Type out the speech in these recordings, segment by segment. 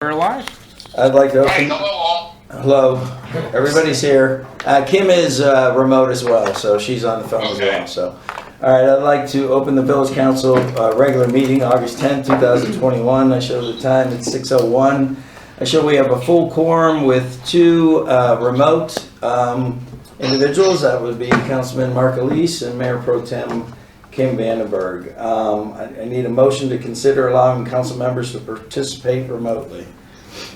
We're live. I'd like to open. Hey, hello. Hello, everybody's here. Kim is remote as well, so she's on the phone as well. So, all right, I'd like to open the Village Council regular meeting, August 10th, 2021. I show the time it's 6:01. I show we have a full quorum with two remote individuals. That would be Councilman Mark Elise and Mayor Pro Tem Kim Vandenberg. I need a motion to consider allowing council members to participate remotely.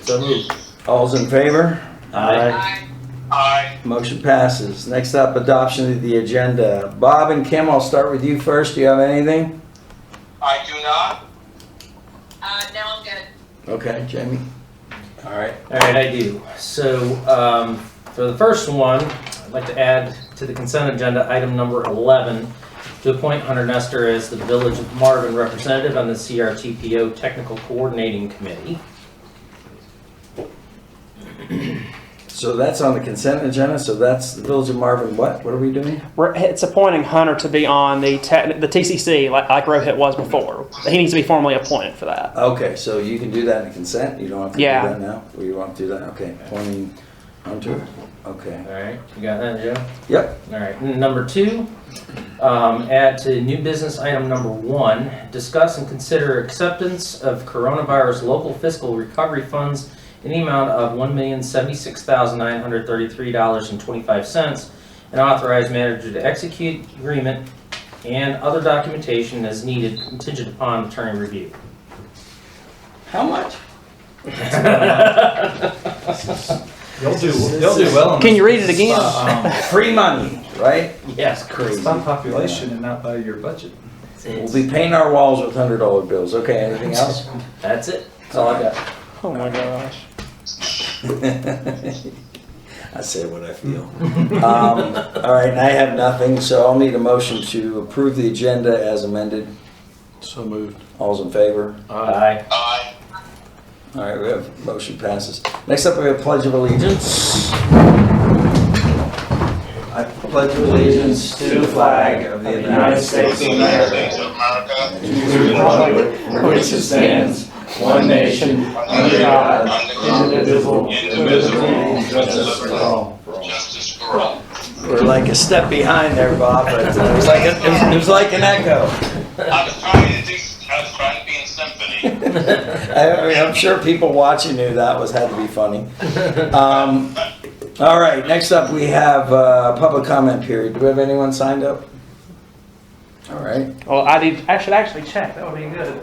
So moved. All's in favor? Aye. Aye. Motion passes. Next up, adoption of the agenda. Bob and Kim, I'll start with you first. Do you have anything? I do not. No, I'm good. Okay, Jamie. All right. All right, I do. So for the first one, I'd like to add to the consent agenda item number 11 to appoint Hunter Nestor as the Village of Marvin representative on the CRTPO Technical Coordinating Committee. So that's on the consent agenda. So that's the Village of Marvin. What? What are we doing? It's appointing Hunter to be on the TCC like Rohit was before. He needs to be formally appointed for that. Okay, so you can do that in consent. You don't have to Yeah. do that now. Or you want to do that? Okay, appointing Hunter. Okay. All right, you got that, Joe? Yep. All right, number 2, add to new business item number 1, discuss and consider acceptance of coronavirus local fiscal recovery funds in the amount of $1,076,933.25 and authorize manager to execute agreement and other documentation as needed contingent upon attorney review. How much? They'll do well. Can you read it again? Free money, right? Yes, Crazy. It's by population and not by your budget. We'll be painting our walls with $100 bills. Okay, anything else? That's it. That's all I got. Oh my gosh. I say what I feel. All right, and I have nothing, so I'll need a motion to approve the agenda as amended. So moved. All's in favor? Aye. Aye. All right, we have motion passes. Next up, we have Pledge of Allegiance. I pledge allegiance to the flag of the United States of America, States of America. and to the republic for which it stands, one nation, under God, indivisible, with liberty and justice for all. Justice for all. We're like a step behind there, Bob, but it was like an echo. I was trying to be in symphony. I mean, I'm sure people watching knew that had to be funny. All right, next up we have public comment period. Do we have anyone signed up? All right. Well, I should actually check. That would be good.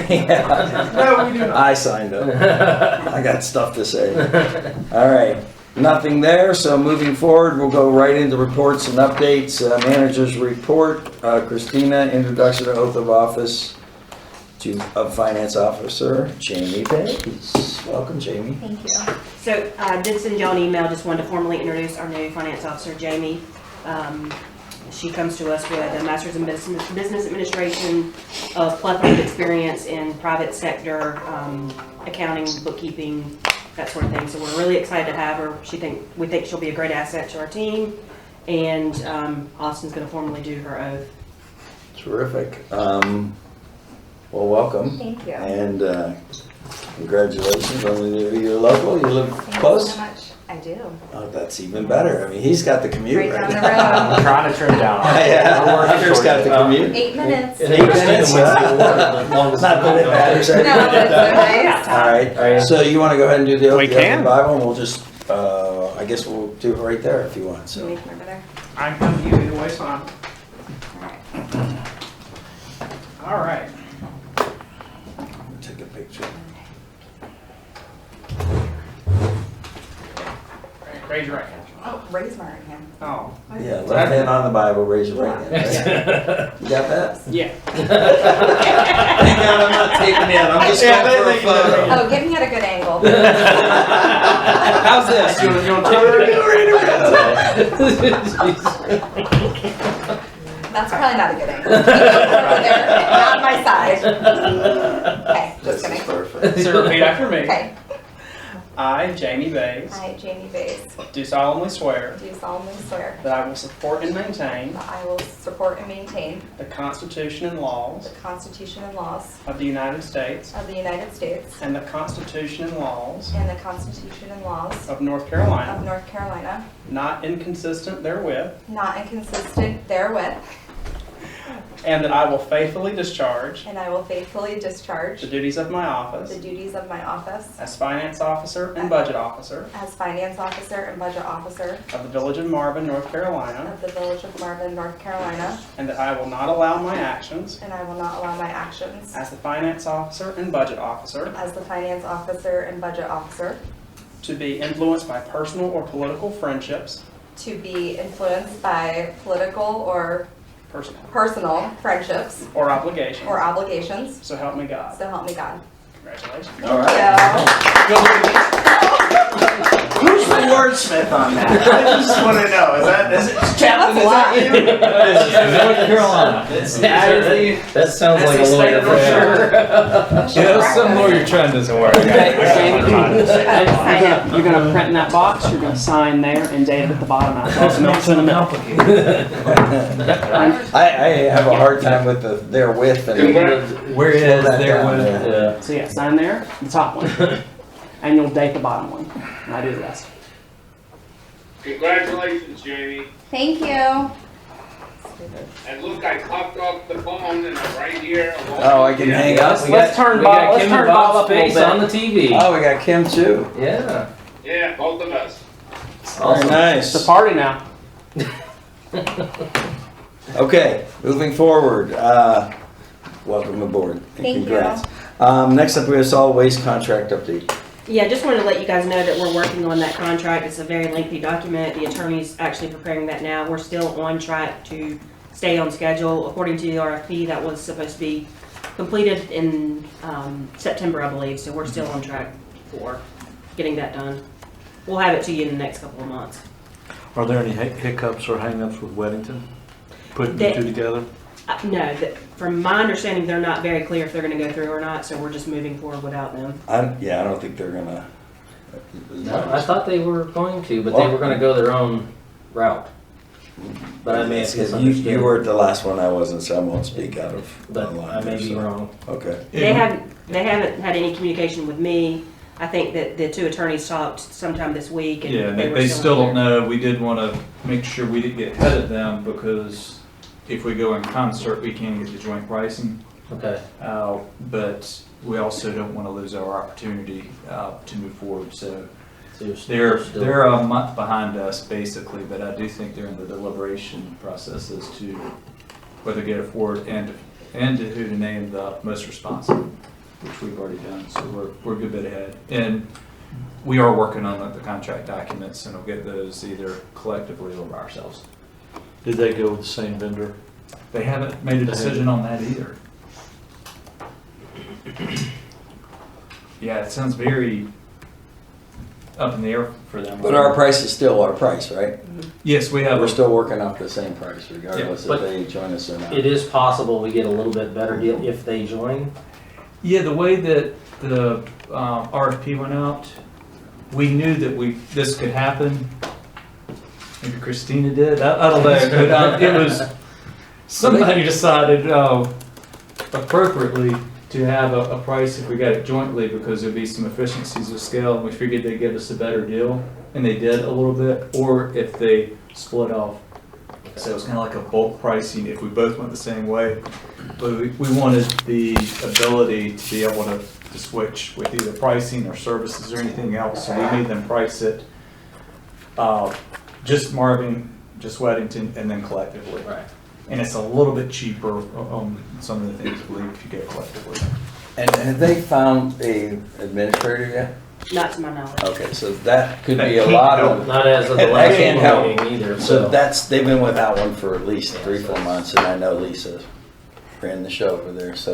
Yeah. No, we do not. I signed up. I got stuff to say. All right. Nothing there, so moving forward, we'll go right into reports and updates. Manager's report. Christina, introduction to oath of office of Finance Officer, Jamie Bates. Welcome, Jamie. Thank you. So I did send y'all an email, just wanted to formally introduce our new Finance Officer, Jamie. She comes to us with a Master's in Business Administration, a plethora of experience in private sector, accounting, bookkeeping, that sort of thing. So we're really excited to have her. We think she'll be a great asset to our team, and Austin's going to formally do her oath. Terrific. Well, welcome. Thank you. And congratulations on the new. You're local. You live close. Thank you so much. I do. Oh, that's even better. I mean, he's got the commute Right right down the now. road. I'm trying to trim down. Yeah, Hunter's got the commute. 8 minutes. 8 minutes. Not that it matters. No, that's so nice. All right. So you want to go ahead and do the oath We of the can. Bible, and we'll just, I guess we'll do it right there if you want. So. Can we come over there? I come to you either way, so I'm. All right. Take a picture. Raise your right hand. Oh, raise my right hand. Oh. Yeah, left hand on the Bible, raise your right hand. Right? You got that? Yeah. Thank God I'm not taping in. I'm just going for a photo. Oh, get me at a good angle. How's this? You want to That's probably not a good angle. Keep it over there, not my side. Okay, just This is kidding. perfect. So repeat after me. Okay. I, Jamie Bays, I, Jamie Bays, do solemnly swear do solemnly swear that I will support and maintain that I will support and maintain the Constitution and laws the Constitution and laws of the United States of the United States and the Constitution and laws and the Constitution and laws of North of Carolina, North Carolina, not inconsistent therewith, not inconsistent therewith, and that I will faithfully discharge and I will faithfully discharge the duties of my the office duties of my office as Finance Officer and Budget Officer as Finance Officer and Budget Officer of the Village of Marvin, North Carolina, of the Village of Marvin, North Carolina, and that I will not allow my actions and I will not allow my actions as the Finance Officer and Budget Officer as the Finance Officer and Budget Officer to be influenced by personal or political friendships, to be influenced by political or personal friendships or obligations. or obligations. So help me God. So help me God. Congratulations. All right. Who's the wordsmith on that? I just want to know. Is it Chaplain? Is that you? North Carolina. That sounds like a lawyer for sure. Yeah, some lawyer trend doesn't work. You're gonna print in that box, you're gonna sign there and date it at the bottom. I'll mix in the middle. I have a hard time with the therewith and Where is that there down, with? yeah. Yeah. So yeah, sign there, the top one, and you'll date the bottom one, and I do the rest. Congratulations, Jamie. Thank you. And look, I popped off the phone and I'm right here. Oh, I can hang up. Let's turn we Bob- got let's Kim turn and Bob Bob's up a little face bit. on the TV. Oh, we got Kim too. Yeah. Yeah, both of us. Very Awesome. nice. It's a party now. Okay, moving forward. Welcome aboard. And Thank you. congrats. Next up, we have solid waste contract update. Yeah, just wanted to let you guys know that we're working on that contract. It's a very lengthy document. The attorney's actually preparing that now. We're still on track to stay on schedule. According to the RFP, that was supposed to be completed in September, I believe, so we're still on track for getting that done. We'll have it to you in the next couple of months. Are there any hiccups or hangups with Weddington? Putting the They- two together? No, from my understanding, they're not very clear if they're gonna go through or not, so we're just moving forward without them. I don't think they're gonna. No, I thought they were going to, but they were gonna go their own route. But I may have You misunderstood. were at the last one, I wasn't, so I won't speak out of. But I may be wrong. Okay. They haven't had any communication with me. I think that the two attorneys talked sometime this week. And Yeah, were they still don't unclear. know. We did want to make sure we didn't get ahead of them because if we go in concert, we can get the joint pricing. Okay. But we also don't want to lose our opportunity to move forward. So So you're still. they're a month behind us basically, but I do think they're in the deliberation process as to whether to get it forward and who to name the most responsive, which we've already done. So we're a good bit ahead. And we are working on the contract documents, and we'll get those either collectively or by ourselves. Did they go with the same vendor? They haven't made a decision on that either. Yeah, it sounds very up in the air for them. But our price is still our price, right? Yes, we have. We're still working off the same price regardless Yeah, if but they join us or not. It is possible we get a little bit better deal if they join. Yeah, the way that the RFP went out, we knew that this could happen. Maybe Christina did. I don't know, but it was somebody decided appropriately to have a price if we got it jointly because there'd be some efficiencies of scale. And we figured they'd give us a better deal, and they did a little bit. Or if they split off, so it was kind of like a bulk pricing if we both went the same way. But we wanted the ability to be able to switch with either pricing or services or anything else. So we made them price it just Marvin, just Weddington, and then collectively. Right. And it's a little bit cheaper on some of the things, I believe, if you get it collectively. And have they found a administrator yet? Not to my knowledge. Okay, so that could be a lot of. Not as of the I last can't help. meeting either. So they've been without one for at least 3-4 months, and I know Lisa ran the show over there, so,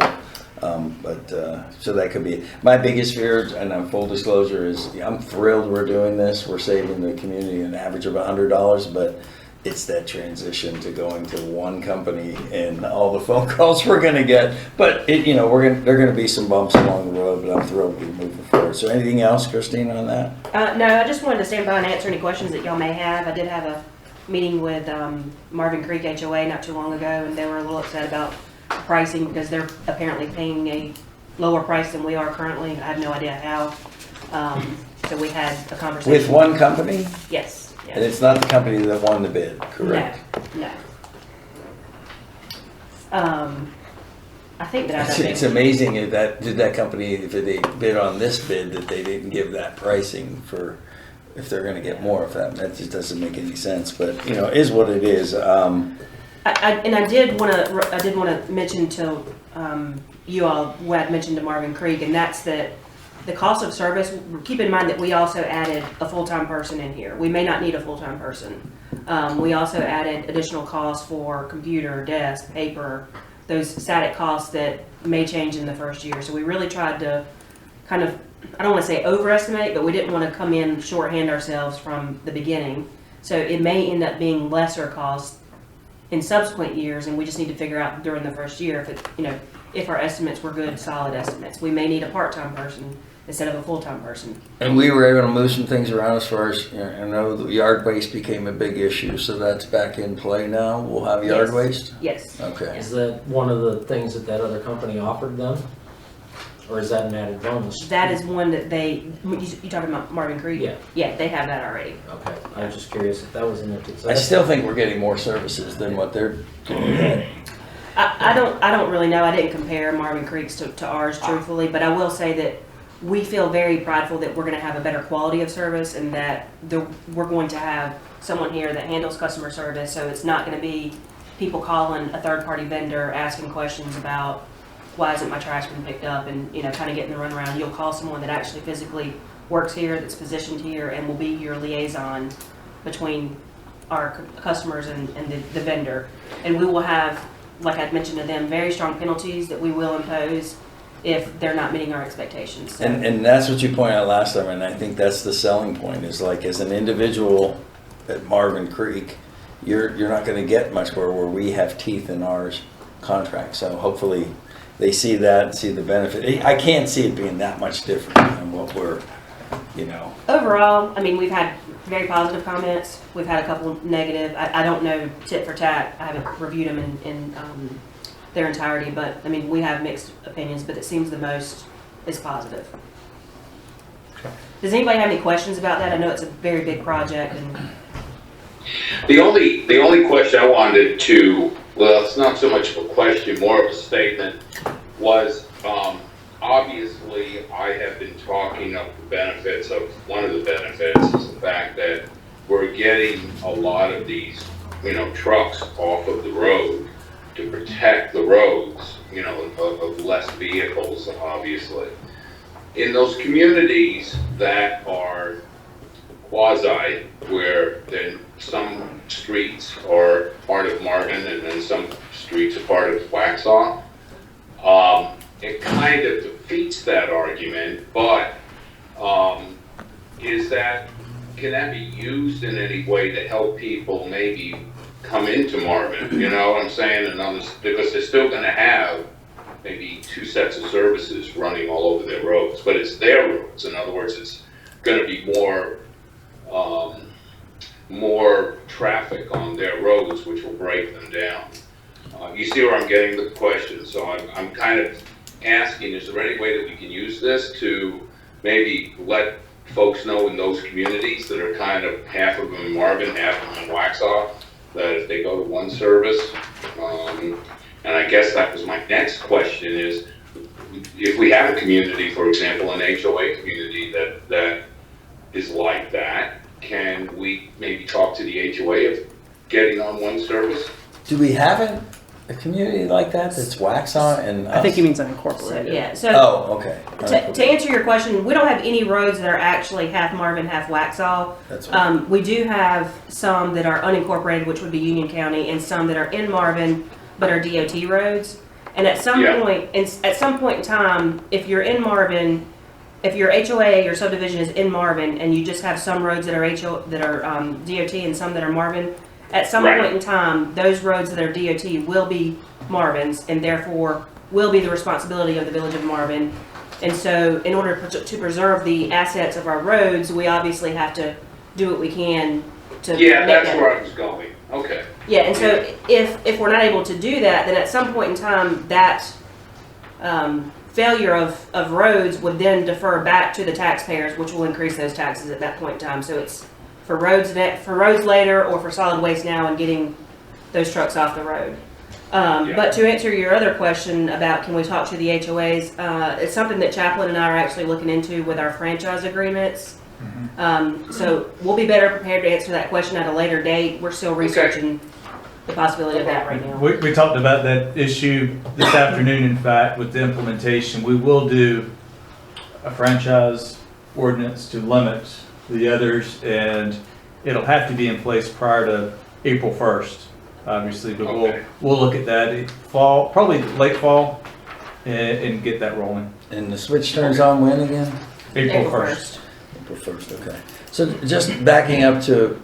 so that could be. My biggest fear, and full disclosure, is I'm thrilled we're doing this. We're saving the community an average of $100, but it's that transition to going to one company and all the phone calls we're gonna get. But they're gonna be some bumps along the road, but I'm thrilled we're moving forward. report. So anything else, Christine, on that? No, I just wanted to stand by and answer any questions that y'all may have. I did have a meeting with Marvin Creek HOA not too long ago, and they were a little upset about pricing because they're apparently paying a lower price than we are currently. I have no idea how. So we had a conversation. With one company? Yes. And Yes. it's not the company that won the bid, correct? No. I think that It's amazing if that company, if they bid on this bid, that they didn't give that pricing for, if they're gonna get more of that just doesn't make any sense, but, you know, it is what it is. I did want to mention to you all what I'd mentioned to Marvin Creek, and that's that the cost of service. Keep in mind that we also added a full-time person in here. We may not need a full-time person. We also added additional costs for computer, desk, paper, those static costs that may change in the first year. So we really tried to kind of, I don't want to say overestimate, but we didn't want to come in shorthand ourselves from the beginning. So it may end up being lesser cost in subsequent years, and we just need to figure out during the first year if it, you know, if our estimates were good, solid estimates. We may need a part-time person instead of a full-time person. And we were able to move some things around as far as, you know, I know the yard waste became a big issue, so that's back in play now. We'll have yard Yes. waste? Yes. Okay. Is that one of the things that other company offered them? Or is that an added bonus? That is one that you talking about Marvin Creek? Yeah. Yeah, they have that already. Okay, I was just curious if that was in there too. So I that's- still think we're getting more services than what they're doing. I don't really know. I didn't compare Marvin Creek's to ours truthfully, but I will say that we feel very prideful that we're going to have a better quality of service, and that we're going to have someone here that handles customer service. So it's not going to be people calling a third-party vendor asking questions about why isn't my trash been picked up, and, you know, kind of getting the runaround. You'll call someone that actually physically works here, that's positioned here, and will be your liaison between our customers and the vendor. And we will have, like I'd mentioned to them, very strong penalties that we will impose if they're not meeting our expectations. So, And that's what you pointed out last time, and I think that's the selling point, is like, as an individual at Marvin Creek, you're not gonna get much where we have teeth in ours contract. So hopefully they see that and see the benefit. I can't see it being that much different than what we're, you know. overall, I mean, we've had very positive comments. We've had a couple negative. I don't know tit for tat. I haven't reviewed them in their entirety, but I mean, we have mixed opinions, but it seems the most is positive. Does anybody have any questions about that? I know it's a very big project, and The only question I wanted to, well, it's not so much of a question, more of a statement, was, obviously, I have been talking of the benefits of, one of the benefits is the fact that we're getting a lot of these, you know, trucks off of the road to protect the roads, you know, of less vehicles, obviously. In those communities that are quasi, where then some streets are part of Marvin and then some streets are part of Waxhaw, it kind of defeats that argument, but can that be used in any way to help people maybe come into Marvin? You know what I'm saying? Because they're still going to have maybe two sets of services running all over their roads, but it's their roads. In other words, it's going to be more traffic on their roads, which will break them down. You see where I'm getting with the question? So I'm kind of asking, is there any way that we can use this to maybe let folks know in those communities that are kind of half of them in Marvin, half of them in Waxhaw, that if they go to one service, and I guess that was my next question is, if we have a community, for example, an HOA community that is like that, can we maybe talk to the HOA of getting on one service? Do we have a community like that that's Waxhaw and us? I think he means so, unincorporated. yeah. So Oh, okay. to answer your question, we don't have any roads that are actually half Marvin, half Waxhaw. That's right. We do have some that are unincorporated, which would be Union County, and some that are in Marvin but are DOT roads. And at some point in time, if you're in Marvin, if your HOA or subdivision is in Marvin, and you just have some roads that are DOT and some that are Marvin, at some point in time, those roads that are DOT will be Marvin's, and therefore will be the responsibility of the Village of Marvin And so in order to preserve the assets of our roads, we obviously have to do what we can to Yeah, make that's that. where I was going. Okay. Yeah, and so if we're not able to do that, then at some point in time, that failure of roads would then defer back to the taxpayers, which will increase those taxes at that point in time. So it's for roads later, or for solid waste now, and getting those trucks off the road. But to answer your other question about can we talk to the HOAs, it's something that Chaplain and I are actually looking into with our franchise agreements. So we'll be better prepared to answer that question at a later date. We're still researching the possibility of that right now. We talked about that issue this afternoon, in fact, with the implementation. We will do a franchise ordinance to limit the others, and it'll have to be in place prior to April 1st, obviously, but we'll look at that in fall, probably late fall, and get that rolling. And the switch turns on when again? April 1st. April 1st, okay. So just backing up to,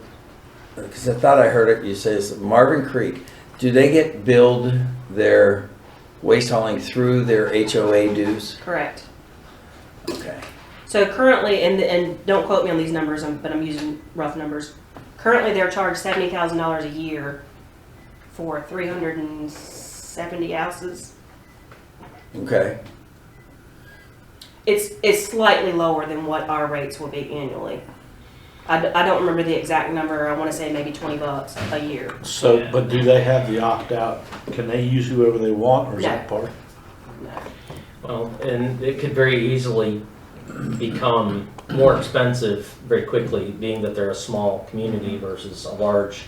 because I thought I heard it, you say it's Marvin Creek. Do they get billed their waste hauling through their HOA dues? Correct. Okay. So currently, and don't quote me on these numbers, but I'm using rough numbers. Currently, they're charged $70,000 a year for 370 houses. Okay. It's slightly lower than what our rates will be annually. I don't remember the exact number. I want to say maybe $20 a year. So, but do they have the opt-out? Can they use whoever they want, or is that part? No. Well, and it could very easily become more expensive very quickly, being that they're a small community versus a large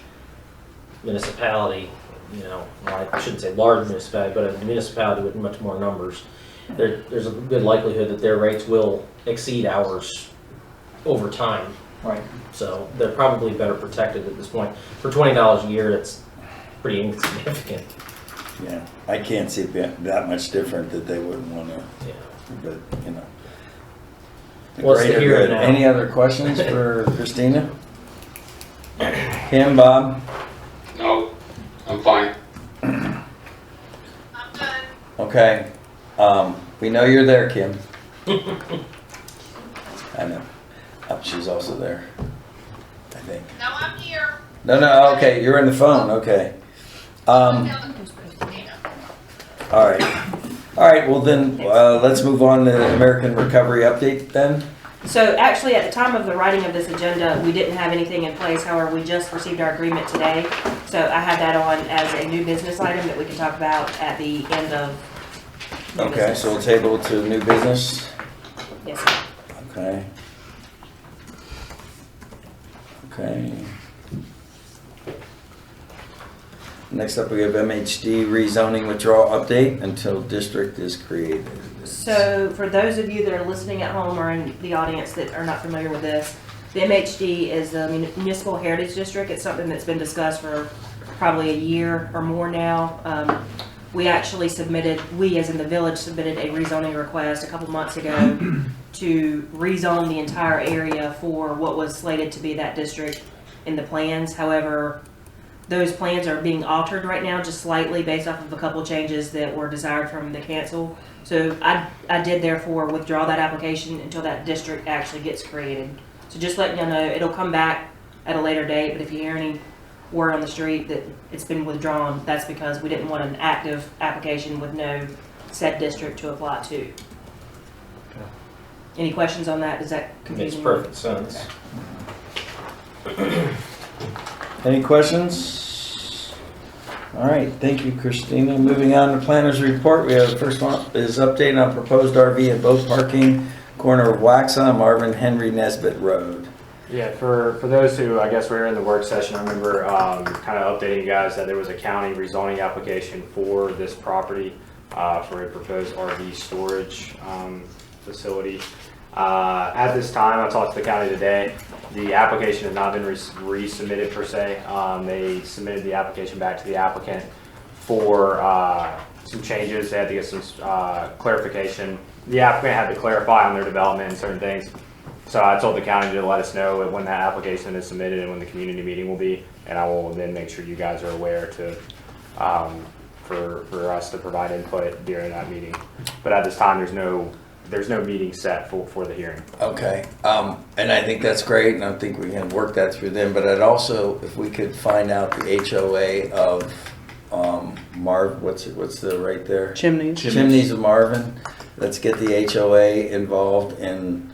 municipality. You know, well, I shouldn't say large municipality, but a municipality with much more numbers. There's a good likelihood that their rates will exceed ours over time. Right. So they're probably better protected at this point. For $20 a year, it's pretty insignificant. Yeah, I can't see it that much different that they wouldn't want to, Yeah. but, you know. What's the Greater here good. and now? Any other questions for Christina? Kim, Bob? No, I'm fine. I'm good. Okay. We know you're there, Kim. I know. Oh, she's also there, I think. No, I'm here. No, okay, you're in the phone, okay. All right, well then, let's move on to the American Recovery Update then. So actually, at the time of the writing of this agenda, we didn't have anything in place. However, we just received our agreement today. So I had that on as a new business item that we can talk about at the end of new Okay, business. so we'll table it to new business. Yes, sir. Okay. Okay. Next up, we have MHD rezoning withdrawal update until district is created. So for those of you that are listening at home or in the audience that are not familiar with this, the MHD is the Municipal Heritage District. It's something that's been discussed for probably a year or more now. We actually submitted, we as in the village submitted a rezoning request a couple months ago to rezone the entire area for what was slated to be that district in the plans. However, those plans are being altered right now just slightly based off of a couple changes that were desired from the council. So I did therefore withdraw that application until that district actually gets created. So just letting you know, it'll come back at a later date, but if you hear any word on the street that it's been withdrawn, that's because we didn't want an active application with no set district to apply to. Any questions on that? Does that confuse Makes you? perfect sense. Any questions? All right, thank you, Christina. Moving on to planners report. We have the first one is update on proposed RV and boat parking, corner of Waxa, Marvin Henry Nesbitt Road. Yeah, for those who, I guess, were in the work session, I remember kind of updating you guys that there was a county rezoning application for this property for a proposed RV storage facility. At this time, I talked to the county today. The application has not been resubmitted per se. They submitted the application back to the applicant for some changes. They had to get some clarification. The applicant had to clarify on their development and certain things. So I told the county to let us know when that application is submitted and when the community meeting will be, and I will then make sure you guys are aware to for us to provide input during that meeting. But at this time, there's no there's no meeting set for the hearing. Okay, and I think that's great, and I think we can work that through them, but I'd also, if we could find out the HOA of, what's the right there? Chimneys. Chimneys of Marvin. Let's get the HOA involved and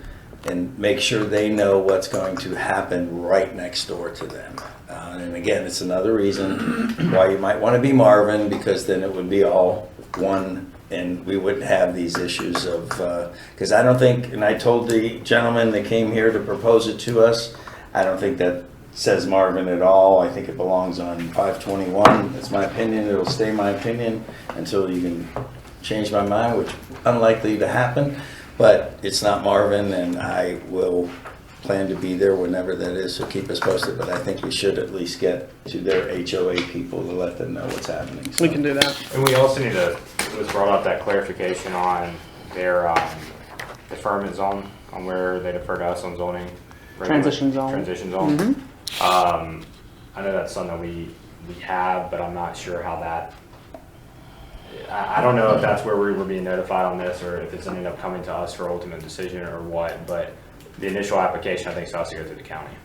make sure they know what's going to happen right next door to them. And again, it's another reason why you might want to be Marvin, because then it would be all one and we wouldn't have these issues of, because I don't think, and I told the gentleman that came here to propose it to us, I don't think that says Marvin at all. I think it belongs on 521. That's my opinion. It'll stay my opinion until you can change my mind, which is unlikely to happen. But it's not Marvin, and I will plan to be there whenever that is, so keep us posted. But I think we should at least get to their HOA people to let them know what's happening. So. We can do that. And we also need to, it was brought up that clarification on their deferment zone, on where they defer to us on zoning. Transition zone. Transition zone. Mm-hmm. I know that's something that we have, but I'm not sure how that, I don't know if that's where we were being notified on this, or if it's ended up coming to us for ultimate decision or what, but the initial application, I think, still has to go through the county.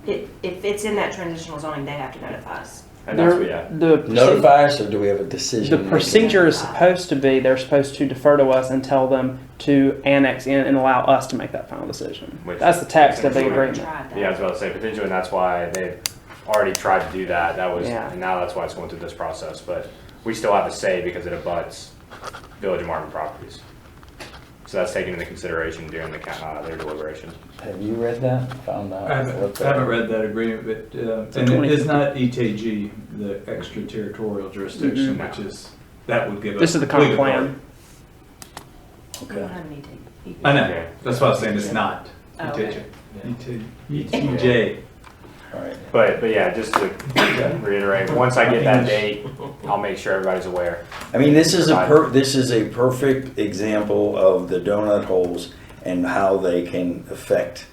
If it's in that transitional zoning, they have to notify us. And that's what, yeah. Notify us, or do we have a decision? The procedure is supposed to be, they're supposed to defer to us and tell them to annex in and allow us to make that final decision. That's the text of the agreement. Yeah, I was about to say, potentially, and that's why they've already tried to do that. That was, Yeah. and now that's why it's going through this process. But we still have a say because it abuts Village of Marvin properties. So that's taken into consideration during the their deliberation. Have you read that? Found out? I haven't read that agreement, but and it is not ETG, the extraterritorial jurisdiction, which is, that would give us. This is the common legal plan. We Okay. don't have any ETG. I know, that's what I was saying, it's not Oh, okay. ETJ. All right. But yeah, just to reiterate, once I get that date, I'll make sure everybody's aware. I mean, this is a perfect example of the donut holes and how they can affect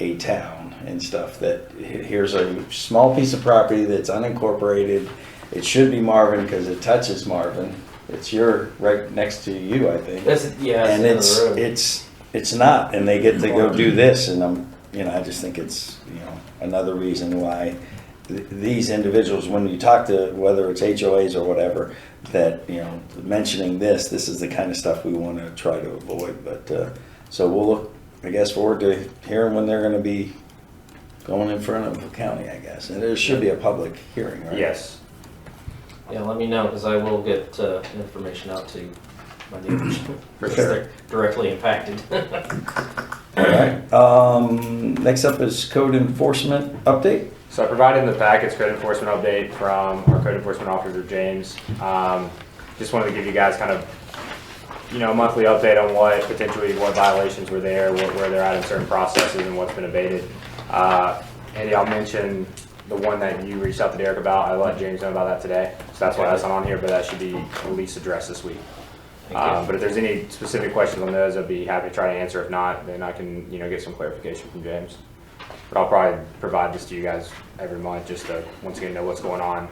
a town and stuff. That here's a small piece of property that's unincorporated. It should be Marvin because it touches Marvin. It's right next to you, I think. And it's not, and they get to go do this, and I just think it's another reason why these individuals, when you talk to whether it's HOAs or whatever, that mentioning this is the kind of stuff we want to try to avoid. But so we'll look, I guess, forward to hearing when they're going to be going in front of the county, I guess, and there should be a public hearing, right? Yes. Yeah, let me know, because I will get information out to my neighbors. For because sure. they're directly impacted. All right. Next up is code enforcement update. So I provided in the packets code enforcement update from our code enforcement officer, James. Just wanted to give you guys kind of, a monthly update on what violations were there, where they're at in certain processes and what's been abated. Andy, I'll mention the one that you reached out to Derek about. I let James know about that today. So that's why that's not on here, but that should be at least addressed this week. But if there's any specific questions on those, I'd be happy to try to answer. If not, then I can, get some clarification from James. But I'll probably provide this to you guys every month just to, once again, know what's going on.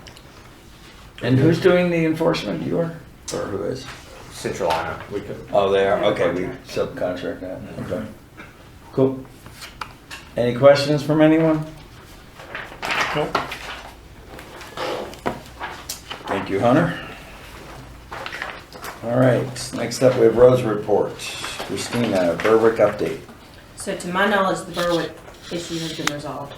And who's doing the enforcement? You are? Or who is? Central Ina. Oh, they are? Okay, we subcontract that. Okay. Cool. Any questions from anyone? Nope. Thank you, Hunter. All right, next up we have Rose report. Christina, Berwick update. So to my knowledge, the Berwick issue has been resolved.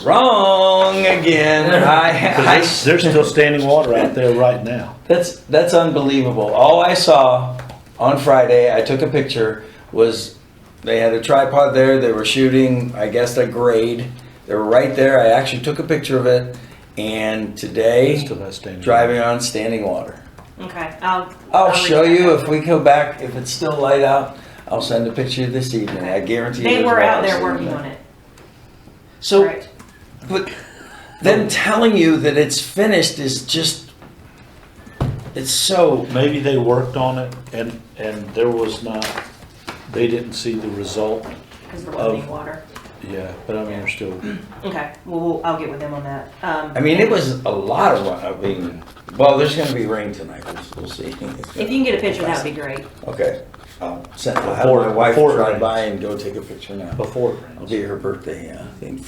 Wrong again. There's still standing water out there right now. That's unbelievable. All I saw on Friday, I took a picture, was they had a tripod there. They were shooting, I guess, a grade. They were right there. I actually took a picture of it. And today, Still has standing driving on standing water. Okay, I'll show you if we go back, if it's still light out, I'll send a picture this evening. I guarantee you. They there's were out water there sitting working there. on it. So, Correct. but them telling you that it's finished is just, it's so. Maybe they worked on it and there was not, they didn't see the result. Because there wasn't any water. Yeah, but I mean, they're still, Okay, well, I'll get with them on that. I mean, it was a lot of, well, there's gonna be rain tonight, we'll see. If you can get a picture, that would be great. Okay, I'll have my wife before it drive rains. by and go take a picture now. before it It'll rains. be her birthday, thing.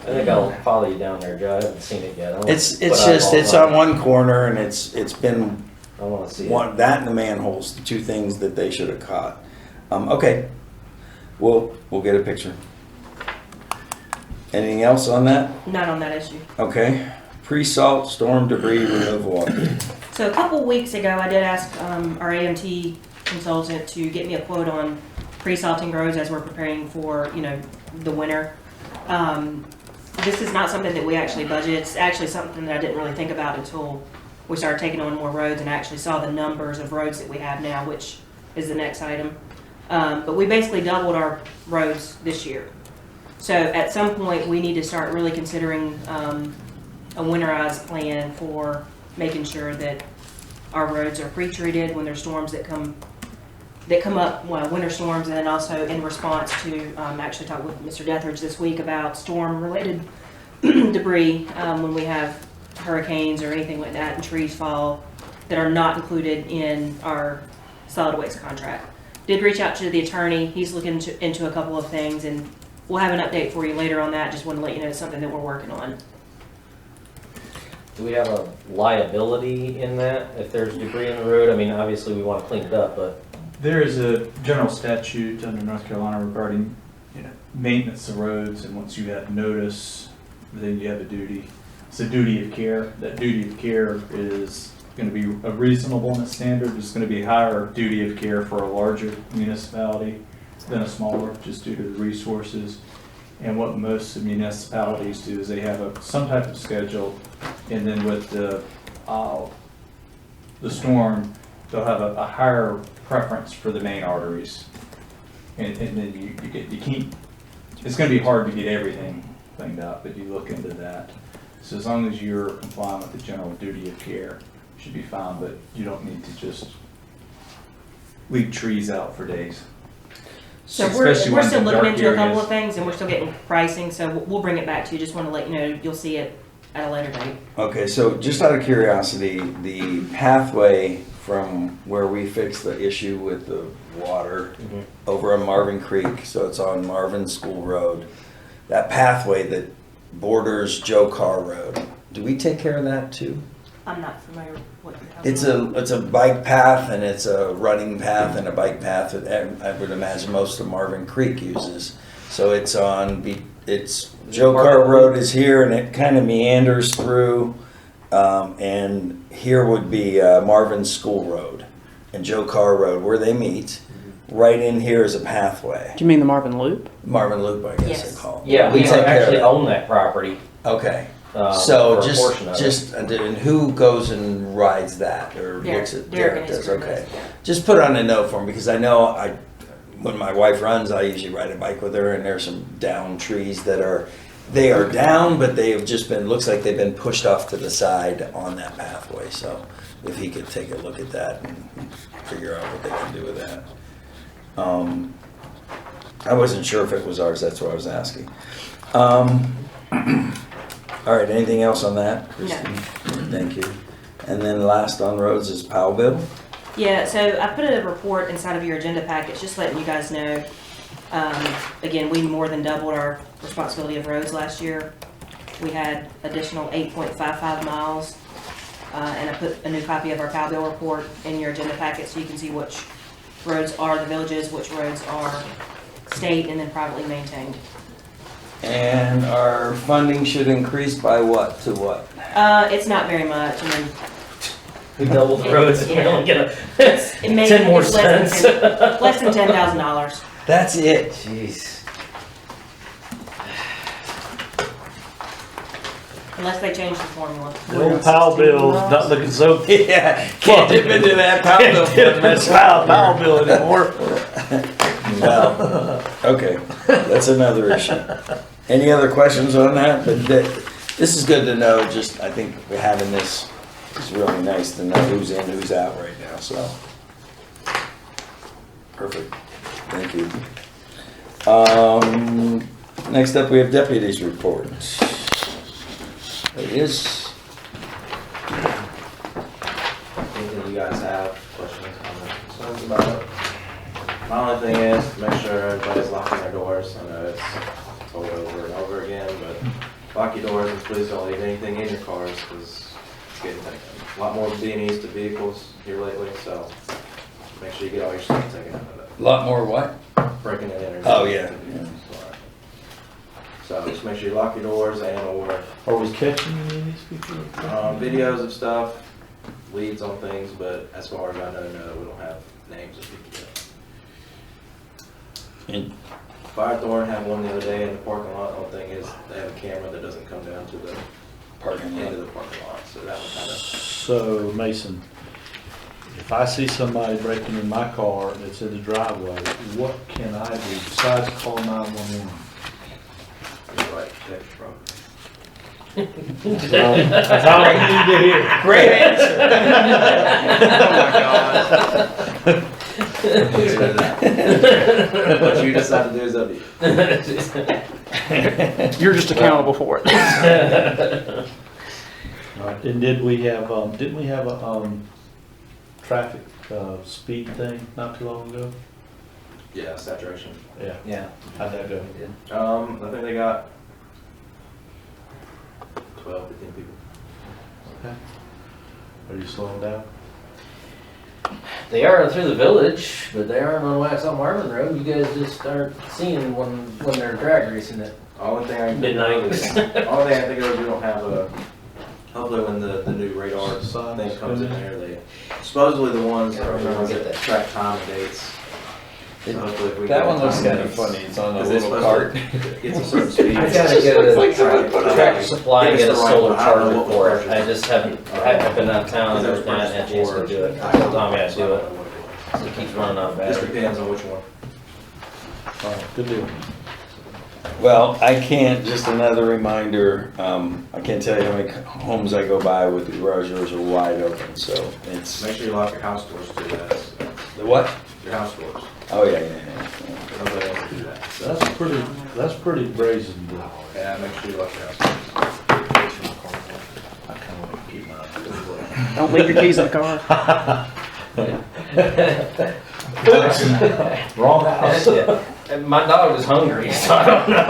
I think I'll follow you down there, Joe. I haven't seen it yet. It's on one corner and it's been I want to see one, that and the manholes, the two things that they should have caught. Okay, we'll get a picture. Anything else on that? Not on that issue. Okay, pre-salt storm debris removal. So a couple weeks ago, I did ask our AMT consultant to get me a quote on pre-salting roads as we're preparing for, the winter. This is not something that we actually budget. It's actually something that I didn't really think about until we started taking on more roads and actually saw the numbers of roads that we have now, which is the next item. But we basically doubled our roads this year. So at some point, we need to start really considering a winterized plan for making sure that our roads are pre-treated when there's storms that come up, winter storms, and then also in response to, actually talked with Mr. Deathridge this week about storm-related debris when we have hurricanes or anything like that and trees fall that are not included in our solid waste contract. Did reach out to the attorney. He's looking into a couple of things, and we'll have an update for you later on that. Just want to let you know it's something that we're working on. Do we have a liability in that if there's debris in the road? I mean, obviously we want to clean it up, but There is a general statute under North Carolina regarding, maintenance of roads, and once you have notice, then you have a duty. It's a duty of care. That duty of care is going to be a reasonableness standard. It's going to be a higher duty of care for a larger municipality than a smaller, just due to the resources. And what most municipalities do is they have some type of schedule, and then with the storm, they'll have a higher preference for the main arteries. And then you keep, it's gonna be hard to get everything cleaned up, but you look into that. So as long as you're complying with the general duty of care, you should be fine, but you don't need to just leave trees out for days. So we're Especially when still the looking dark into a couple areas. of things, and we're still getting pricing, so we'll bring it back to you. Just want to let you know, you'll see it at a later date. Okay, so just out of curiosity, the pathway from where we fixed the issue with the water over on Marvin Creek, so it's on Marvin School Road, that pathway that borders Joe Carr Road, do we take care of that too? I'm not familiar with what you're talking about. It's a bike path and it's a running path and a bike path that I would imagine most of Marvin Creek uses. So it's Joe Carr Road is here and it kind of meanders through, and here would be Marvin School Road and Joe Carr Road where they meet. Right in here is a pathway. Do you mean the Marvin Loop? Marvin Loop, I guess Yes. they call it. yeah, we take care of actually that. own that property. Okay. For So a portion of it. and who goes and rides that or Derek. looks at Derek Derek and his does, crew okay. does, yeah. Just put on a note for him because I know when my wife runs, I usually ride a bike with her and there's some down trees they are down, but they have just been, looks like they've been pushed off to the side on that pathway. So if he could take a look at that and figure out what they can do with that. I wasn't sure if it was ours, that's what I was asking. All right, anything else on that, Christine? Thank you. And then last on roads is Powell Bill. Yeah, so I put a report inside of your agenda package, just letting you guys know. Again, we more than doubled our responsibility of roads last year. We had additional 8.55 miles. And I put a new copy of our Powell Bill report in your agenda packet so you can see which roads are the villages, which roads are state and then privately maintained. And our funding should increase by what to what? It's not very much. I mean, We double the roads and we only get it may 10 more it's less cents. than less than $10,000. That's it. Jeez. Unless they change the formula. The old Powell bill's not looking so good. Yeah, can't dip into that Powell Bill. That's Powell bill anymore. Well, okay, that's another issue. Any other questions on that? But this is good to know, just, I think having this is really nice to know who's in, who's out right now, so. Perfect, thank you. Next up, we have deputies report. There it is. Anything you guys have, questions, comments, concerns about it? My only thing is, make sure everybody's locking their doors. I know it's told over and over again, but lock your doors and please don't leave anything in your cars, because it's getting a lot more B&Es to vehicles here lately, so make sure you get all your stuff taken out of it. A lot more what? Breaking it in. Oh, yeah. So just make sure you lock your doors and or Are we catching any of these people? videos of stuff, leads on things, but as far as I know, no, we don't have names of people yet. And Firethorn had one the other day in the parking lot. The only thing is they have a camera that doesn't come down to the parking end lot. of the parking lot, so that one kind of. So Mason, if I see somebody breaking in my car that's in the driveway, what can I do besides call 911? Right, text from. That's all I need to hear. Great answer. What you decide to do is up to you. You're just accountable for it. All right, and didn't we have a, traffic, speed thing not too long ago? Yeah, saturation. Yeah. Yeah. How'd that go? I think they got 12, 15 people. Okay. Are you slowing down? They are through the village, but they aren't on Waxhaw Marvin Road. You guys just aren't seeing when they're drag racing it. Only thing I can think Midnight. of is, only thing I think of is we don't have a, hopefully when the new radar thing comes in there, they, supposedly the ones that are the ones that track time and dates. So hopefully if we That get one looks time kind and of dates- funny. It's on a 'cause it's little supposed cart. to- It's a certain speed. I gotta get a Tractor Supply and get a It's the right solar one. I don't know charger what for it. version. I just haven't, I've been out of town and there's not had a chance to do it. I told Tommy I'd do it, so it keeps running out of Just battery. depends on which one. All right, good deal. Well, I can't, just another reminder, I can't tell you how many homes I go by with the garage doors are wide open, so it's. Make sure you lock your house doors too, that's, The what? your house doors. Oh, yeah. Nobody else can do that. So, That's pretty brazen, dude. yeah, make sure you lock your house doors. I kinda want to keep mine. Don't leave your keys in the car. Wrong house. Yeah. And my dog is hungry, so I don't know.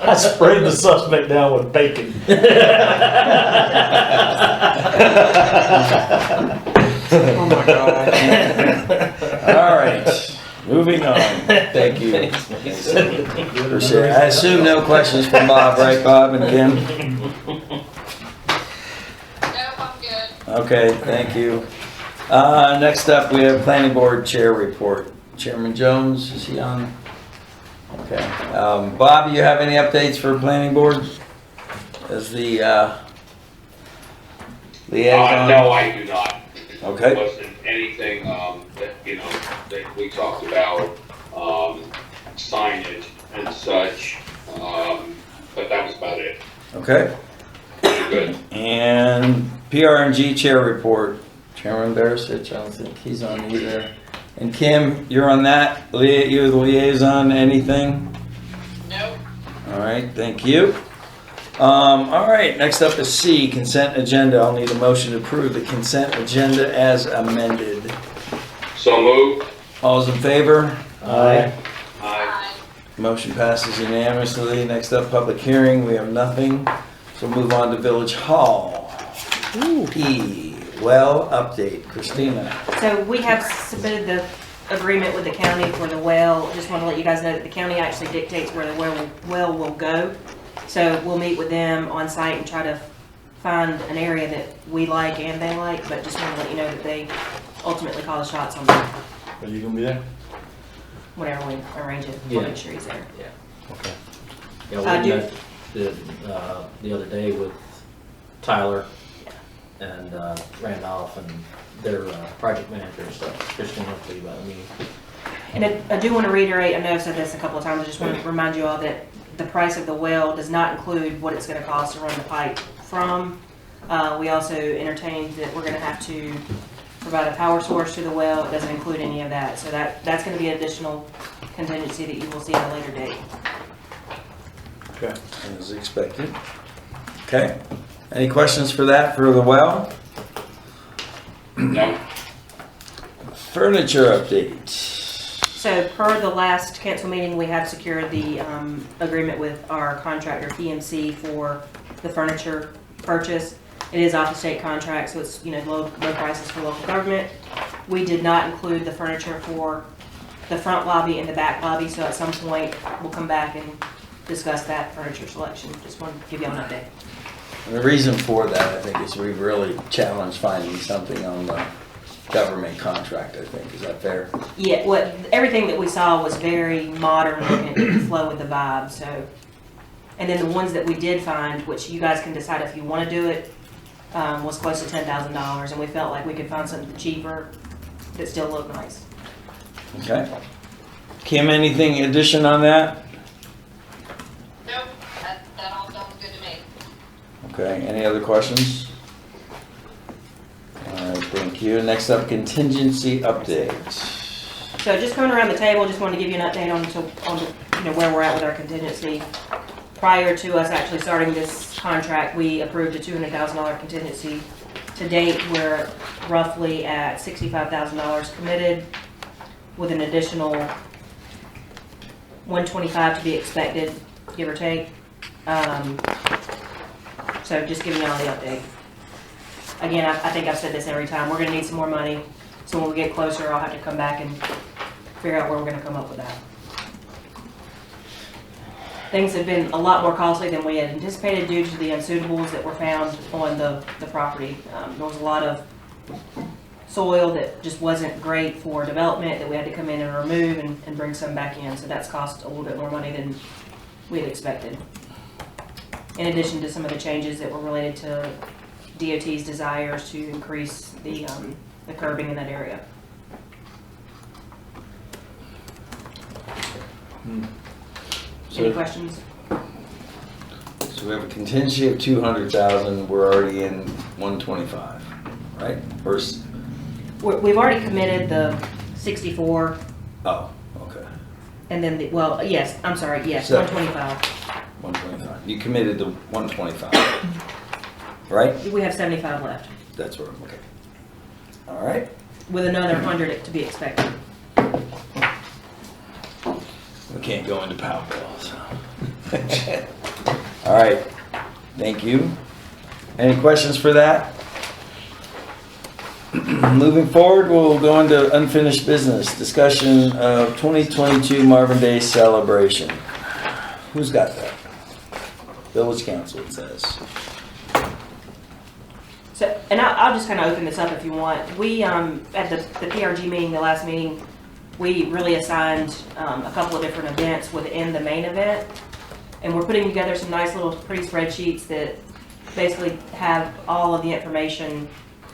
I sprayed the suspect down with bacon. Oh my God. All right, moving on. Thank you. Appreciate it. I assume no questions from Bob, right, Bob and Kim? Nope, I'm good. Okay, thank you. Next up, we have planning board chair report. Chairman Jones, is he on? Okay. Bob, you have any updates for planning board? As the liaison? No, I do not. Okay. There wasn't anything, that, that we talked about, signage and such, but that was about it. Okay. Good. And PRNG chair report. Chairman Barisic, I don't think he's on either. And Kim, you're on that? You're the liaison, anything? Nope. All right, thank you. All right, next up is C, consent agenda. I'll need a motion to approve the consent agenda as amended. So moved. All's in favor? Aye. Aye. Motion passes unanimously. Next up, public hearing. We have nothing. So move on to Village Hall. P, well update. Christina. So we have submitted the agreement with the county for the well. Just want to let you guys know that the county actually dictates where the well will go. So we'll meet with them on site and try to find an area that we like and they like, but just want to let you know that they ultimately call the shots on that, Are you gonna be there? whenever we arrange it. Yeah. We'll make sure he's there. Okay. Yeah, I we do- met the other day with Tyler and Randolph and their project manager and stuff. Christian will tell you about the meeting. And I do want to reiterate, I know I've said this a couple of times, I just want to remind you all that the price of the well does not include what it's going to cost to run the pipe from. We also entertained that we're going to have to provide a power source to the well. It doesn't include any of that. So that's gonna be an additional contingency that you will see at a later date. Okay. As expected. Okay. Any questions for that, for the well? No. Furniture update. So per the last council meeting, we have secured the agreement with our contractor PMC for the furniture purchase. It is off the state contract, so it's, low prices for local government. We did not include the furniture for the front lobby and the back lobby, so at some point we'll come back and discuss that furniture selection. Just wanted to give you an update. And the reason for that, I think, is we've really challenged finding something on the government contract, I think. Is that fair? Yeah, everything that we saw was very modern looking, it didn't flow with the vibe, so. And then the ones that we did find, which you guys can decide if you want to do it, was close to $10,000, and we felt like we could find something cheaper that still looked nice. Okay. Kim, anything addition on that? Nope, that all sounds good to me. Okay, any other questions? All right, thank you. Next up, contingency update. So just coming around the table, just wanted to give you an update on where we're at with our contingency. Prior to us actually starting this contract, we approved a $200,000 contingency. To date, we're roughly at $65,000 committed, with an additional $125 to be expected, give or take. So just giving y'all the update. Again, I think I've said this every time, we're gonna need some more money. So when we get closer, I'll have to come back and figure out where we're gonna come up with that. Things have been a lot more costly than we had anticipated due to the unsuitables that were found on the property. There was a lot of soil that just wasn't great for development that we had to come in and remove and bring some back in. So that's cost a little bit more money than we had expected. In addition to some of the changes that were related to DOT's desires to increase the curbing in that area. Any questions? So we have a contingency of 200,000. We're already in 125, right? We've already committed the 64, Oh, okay. and then yes, I'm sorry, yes, So- 125. 125. You committed to 125, right? We have 75 left, That's where, okay. All right. with another 100 to be expected. We can't go into power bills. All right, thank you. Any questions for that? Moving forward, we'll go into unfinished business. Discussion of 2022 Marvin Day celebration. Who's got that? Village Council, it says. So, and I'll just kind of open this up if you want. We, at the PRG meeting, the last meeting, we really assigned a couple of different events within the main event. And we're putting together some nice little pretty spreadsheets that basically have all of the information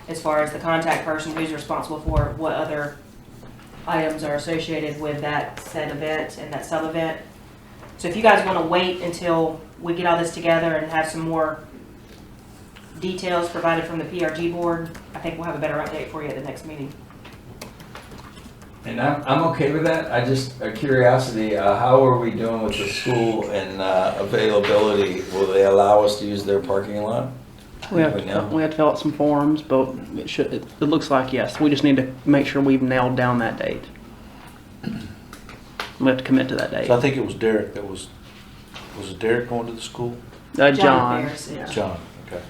as far as the contact person, who's responsible for what other items are associated with that said event and that sub-event. So if you guys want to wait until we get all this together and have some more details provided from the PRG board, I think we'll have a better update for you at the next meeting. And I'm okay with that. I just, a curiosity, how are we doing with the school and availability? Will they allow us to use their parking lot? We have to fill out some forms, but it looks like yes. We just need to make sure we've nailed down that date. We have to commit to that date. So I think it was Derek that was it Derek going to the school? John. Ferris, yeah. John, okay.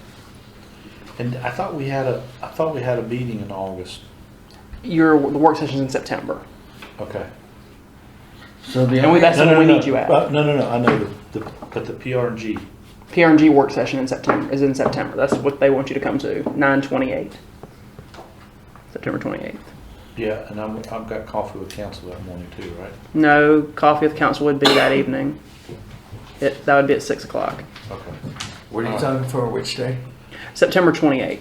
And I thought we had a meeting in August. The work session's in September. Okay. So the And that's when we need you at. No, I know but the PRG. PRG work session is in September. That's what they want you to come to. 9/28. September 28th. Yeah, and I've got coffee with council that morning too, right? No, coffee with council would be that evening. That would be at 6 o'clock. Okay. What are you talking for, which day? September 28th.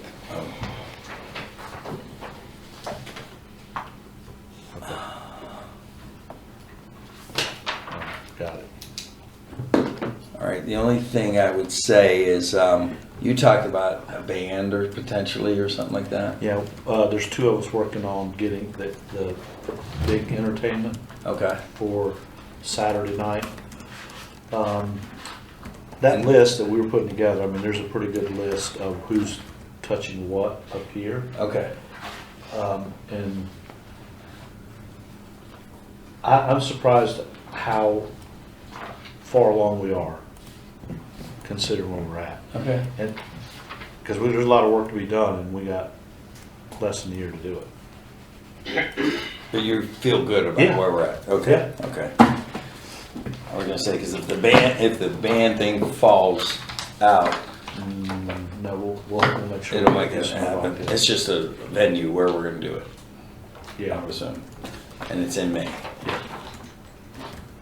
Got it. All right, the only thing I would say is You talked about a band or potentially or something like that? Yeah, there's two of us working on getting the big entertainment Okay. for Saturday night. That list that we were putting together, I mean, there's a pretty good list of who's touching what up here. Okay. And I'm surprised how far along we are, considering where we're at. Okay. And, because there's a lot of work to be done, and we got less than a year to do it. But you feel good about Yeah. where we're at? Okay. Okay. I was gonna say, because if the band thing falls out, No, we'll make sure. it'll we make get it some happen. ideas. It's just a venue where we're gonna do it, I Yeah. would assume. And it's in May. Yeah.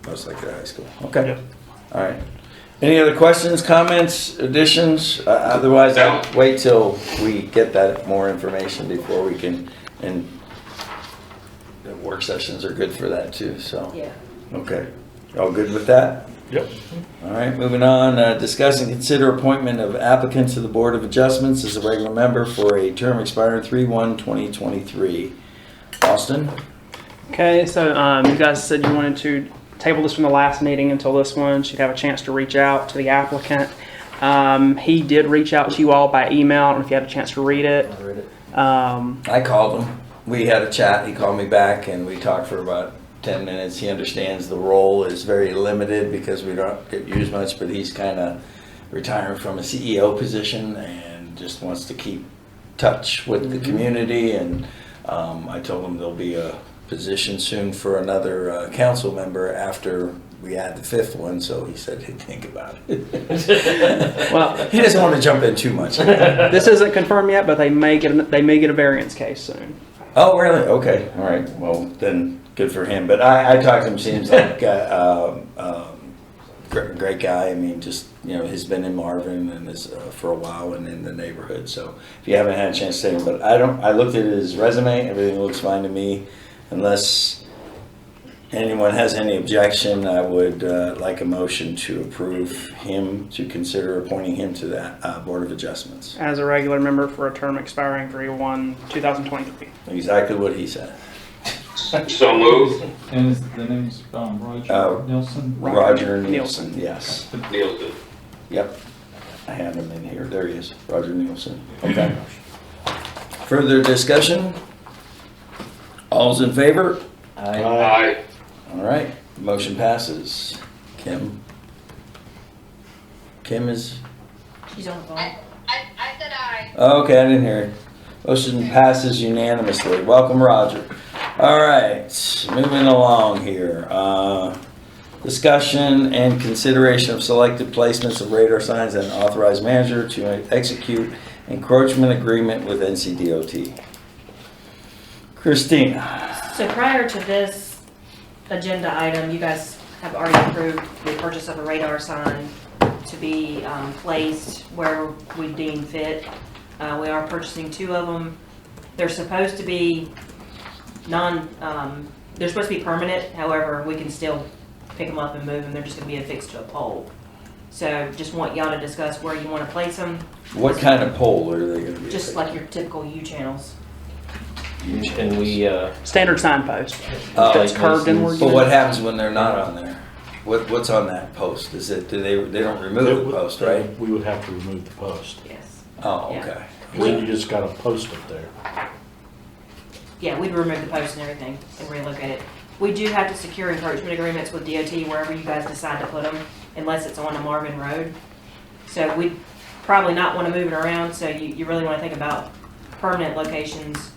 Most likely high school. Okay. Yep. All right. Any other questions, comments, additions? Otherwise, I'll wait till we get that more information before we can, and the work sessions are good for that too, so. Yeah. Okay. All good with that? Yep. All right, moving on, discuss and consider appointment of applicants to the Board of Adjustments as a regular member for a term expiring 3/1/2023. Austin? Okay, so you guys said you wanted to table this from the last meeting until this one. She'd have a chance to reach out to the applicant. He did reach out to you all by email. I don't know if you had a chance to read it. I read it. I called him. We had a chat. He called me back and we talked for about 10 minutes. He understands the role is very limited because we don't get used much, but he's kind of retiring from a CEO position and just wants to keep touch with the community. And I told him there'll be a position soon for another council member after we add the fifth one, so he said he'd think about it. Well, He doesn't want to jump in too much. this isn't confirmed yet, but they may get a variance case soon. Oh, really? Okay, all right. Well, then good for him. But I talked to him. Seems like great guy. I mean, just he's been in Marvin and is for a while and in the neighborhood. So if you haven't had a chance to see him, but I looked at his resume. Everything looks fine to me. Unless anyone has any objection, I would like a motion to approve him, to consider appointing him to that Board of Adjustments. As a regular member for a term expiring 3/1/2023. Exactly what he said. So moved. And the name's Roger Nilsson. Roger Nielsen, yes. Nielsen. Yep. I have him in here. There he is, Roger Nielsen. Okay. Further discussion? All's in favor? Aye. All right, motion passes. Kim? Kim is, She's on the phone. I said aye. okay, I didn't hear it. Motion passes unanimously. Welcome, Roger. All right, moving along here. Discussion and consideration of selected placements of radar signs and authorized manager to execute encroachment agreement with Ncdot. Christina. So prior to this agenda item, you guys have already approved the purchase of a radar sign to be placed where we deem fit. We are purchasing 2 of them. They're supposed to be they're supposed to be permanent. However, we can still pick them up and move them. They're just going to be affixed to a pole. So just want y'all to discuss where you want to place them. What kind of pole are they going to be? Just like your typical U channels. Can we, Standard signpost. Oh, That's curved inward. But what happens when they're not on there? What's on that post? Is it, they don't remove the post, right? We would have to remove the post. Yes. Oh, Yeah. okay. Because then you just got a post up there. Yeah, we'd remove the post and everything and relocate it. We do have to secure encroachment agreements with DOT wherever you guys decide to put them, unless it's on a Marvin Road. So we'd probably not want to move it around, so you really want to think about permanent locations.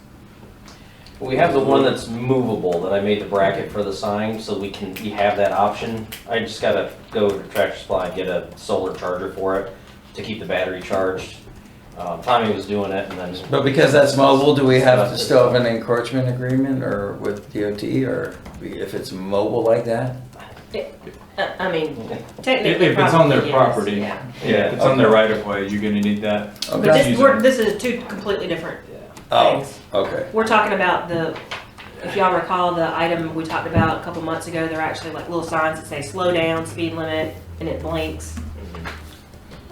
we have the one that's movable that I made the bracket for the sign, so we have that option. I just gotta go to Tractor Supply and get a solar charger for it to keep the battery charged. Tommy was doing it, and then. But because that's mobile, do we have to still have an encroachment agreement or with DOT, or if it's mobile like that? I mean, If technically it's on their probably, yes, property, yeah. if it's on their right of way, you're gonna need that. But Okay. this is 2 completely different Oh, things. okay. We're talking about if y'all recall the item we talked about a couple months ago, they're actually like little signs that say slow down, speed limit, and it blinks.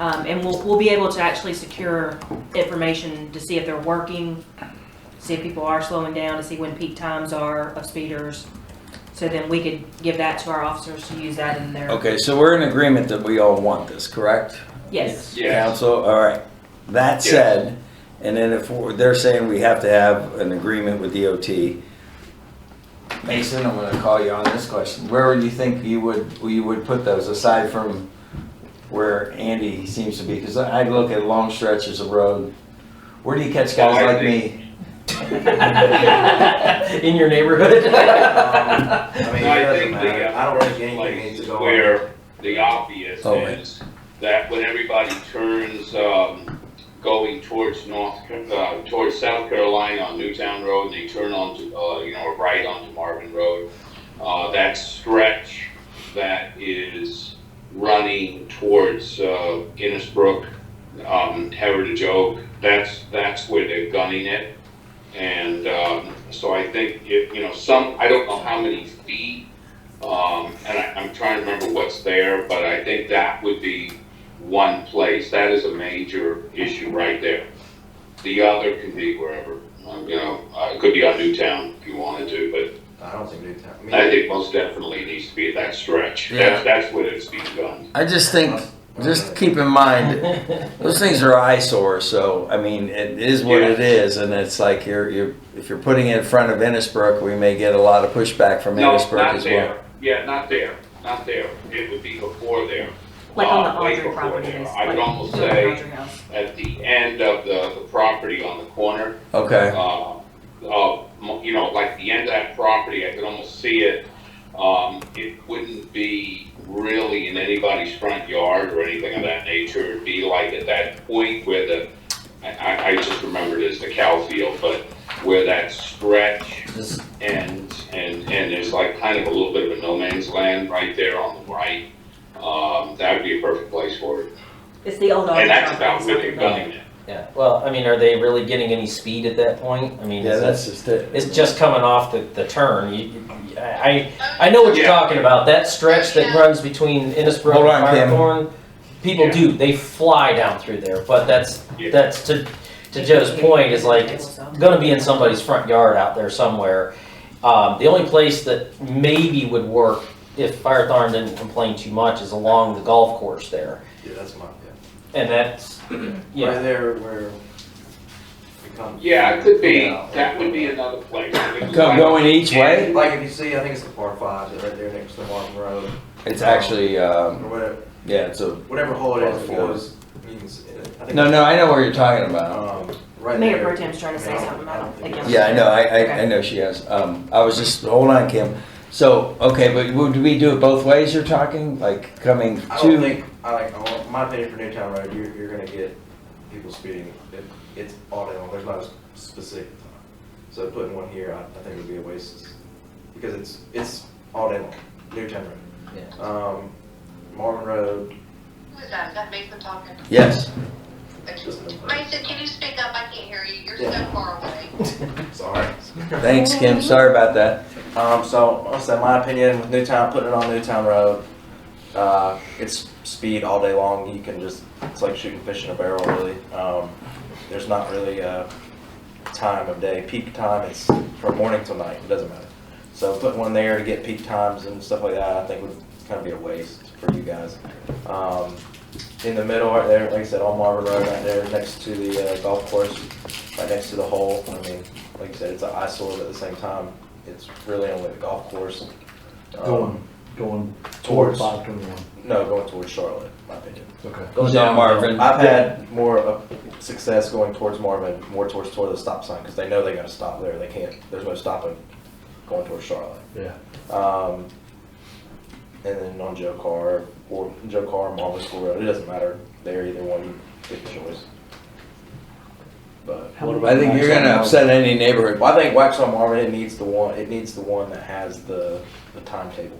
And we'll be able to actually secure information to see if they're working, see if people are slowing down, to see when peak times are of speeders. So then we could give that to our officers to use that in their. Okay, so we're in agreement that we all want this, correct? Yes. Yes. Council, all right. That said, and then if they're saying we have to have an agreement with DOT, Mason, I'm gonna call you on this question. Where would you think you would put those, aside from where Andy seems to be? Because I look at long stretches of road. Where do you catch guys Well, I like me? In your neighborhood? I mean, it I doesn't think matter. the I don't think anything needs to place go on. where the obvious Oh, is that when everybody turns, going towards towards South Carolina on Newtown Road, and they turn onto, right onto Marvin Road, that stretch that is running towards, Innisbrook, Heritage Oak, that's where they're gunning it. And, so I think I don't know how many feet, and I'm trying to remember what's there, but I think that would be one place. That is a major issue right there. The other can be wherever, it could be on Newtown if you wanted to, but I don't think Newtown. I think most definitely it needs to be at that stretch. Yeah. That's where it's being done. I just think, just keep in mind, those things are eyesores, so, I mean, it is what it is, and it's like if you're putting it in front of Innisbrook, we may get a lot of pushback from No, Innisbrook not as there. well. Yeah, not there. It would be before there. Like on the Way Audrey before property. there. is I would like almost the say Audrey house. at the end of the property on the corner, Okay, like the end of that property, I could almost see it. It wouldn't be really in anybody's front yard or anything of that nature. It'd be like at that point where I just remembered it as the cow field, but where that stretch ends and there's like kind of a little bit of a no man's land right there on the right. That would be a perfect place for it. It's the old Audrey And that's property. about where they're gunning it. Yeah, well, I mean, are they really getting any speed at that point? I mean, yeah, is that's it- just it. it's just coming off the turn. I know what you're Yeah. talking about. That stretch that runs between Innisbrook Hold and on, Kim. Firethorn, people Yeah. do. They fly down through there, but that's Yeah. to Joe's point is like it's gonna be in somebody's front yard out there somewhere. The only place that maybe would work if Firethorn didn't complain too much is along the golf course there, Yeah, that's my, and that's yeah. Right there where it comes. Yeah, it could be, that would be another place. Going each way? Like if you see, I think it's the par 5 that's right there next to Martin Road. It's actually, Or whatever, yeah, it's a, whatever hole it is, Par it 4. goes, you can see it. I think no, it's, I know what you're talking about. Right Mayor there. Pro Tem's trying to say something about it again. Yeah, I know, I Okay. know she has. I was just, hold on, Kim. So, okay, but would we do it both ways you're talking? Like coming I don't to, think, my opinion for Newtown Road, you're gonna get people speeding. It's all day long, there's not a specific time. So putting one here, I think would be a waste, because it's all day long, Newtown Road. Yeah. Marvin Road, Who's that? Is that Mason talking? yes. Mason, can you speak up? I can't hear you. You're so Yeah. far away. sorry. Thanks, Kim, sorry about that. So, I'll say my opinion with Newtown, putting it on Newtown Road, it's speed all day long. You can just, it's like shooting fish in a barrel, really. There's not really a time of day. Peak time, it's from morning till night, it doesn't matter. So putting one there to get peak times and stuff like that, I think would kind of be a waste for you guys. In the middle, right there, like I said, on Marvin Road, right there, next to the golf course, right next to the hole. I mean, like I said, it's an eyesore, but at the same time, it's really only the golf course. Going Towards- 521. No, going towards Charlotte, in my opinion. Okay. Goes down Marvin. I've had more of success going towards Marvin, more towards the stop sign, because they know they gotta stop there. They can't, there's no stopping going towards Charlotte. Yeah. And then on Joe Carr, or Marvin School Road, it doesn't matter. There, either one, you pick your choice. But, I think you're gonna upset any neighborhood. well, I think Waxhaw Marvin, it needs the one that has the timetable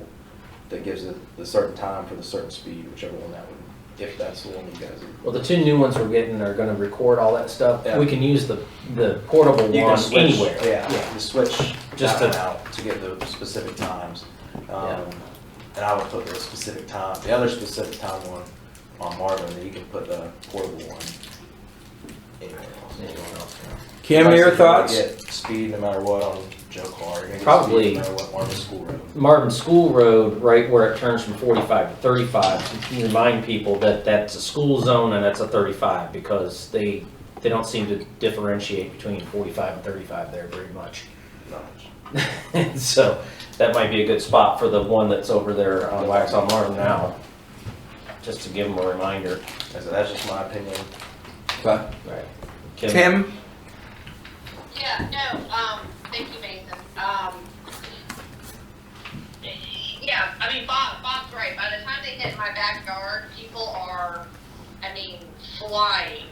that gives it the certain time for the certain speed, whichever one that would, if that's the one you guys are. Well, the two new ones we're getting are gonna record all that stuff. Yeah. We can use the portable You one can switch anywhere. Yeah, you switch Just just to- that one out to get the specific times. Yeah. And I would put the specific time, the other specific time one on Marvin, that you can put the portable one anywhere else. Kim, Like I your said, you're gonna thoughts? Get speed no matter what on Joe Clark. You're gonna get Probably- speed no matter what Marvin School Road. Marvin School Road, right where it turns from 45 to 35, to remind people that that's a school zone and that's a 35, because they don't seem to differentiate between 45 and 35 there very much. Not much. So that might be a good spot for the one that's over there on Waxaw Marvin now, just to give them a reminder. So that's just my opinion. Okay. Right. Tim? Yeah, no, thank you, Mason. Yeah, I mean, Bob's right. By the time they hit my backyard, people are, I mean, flying.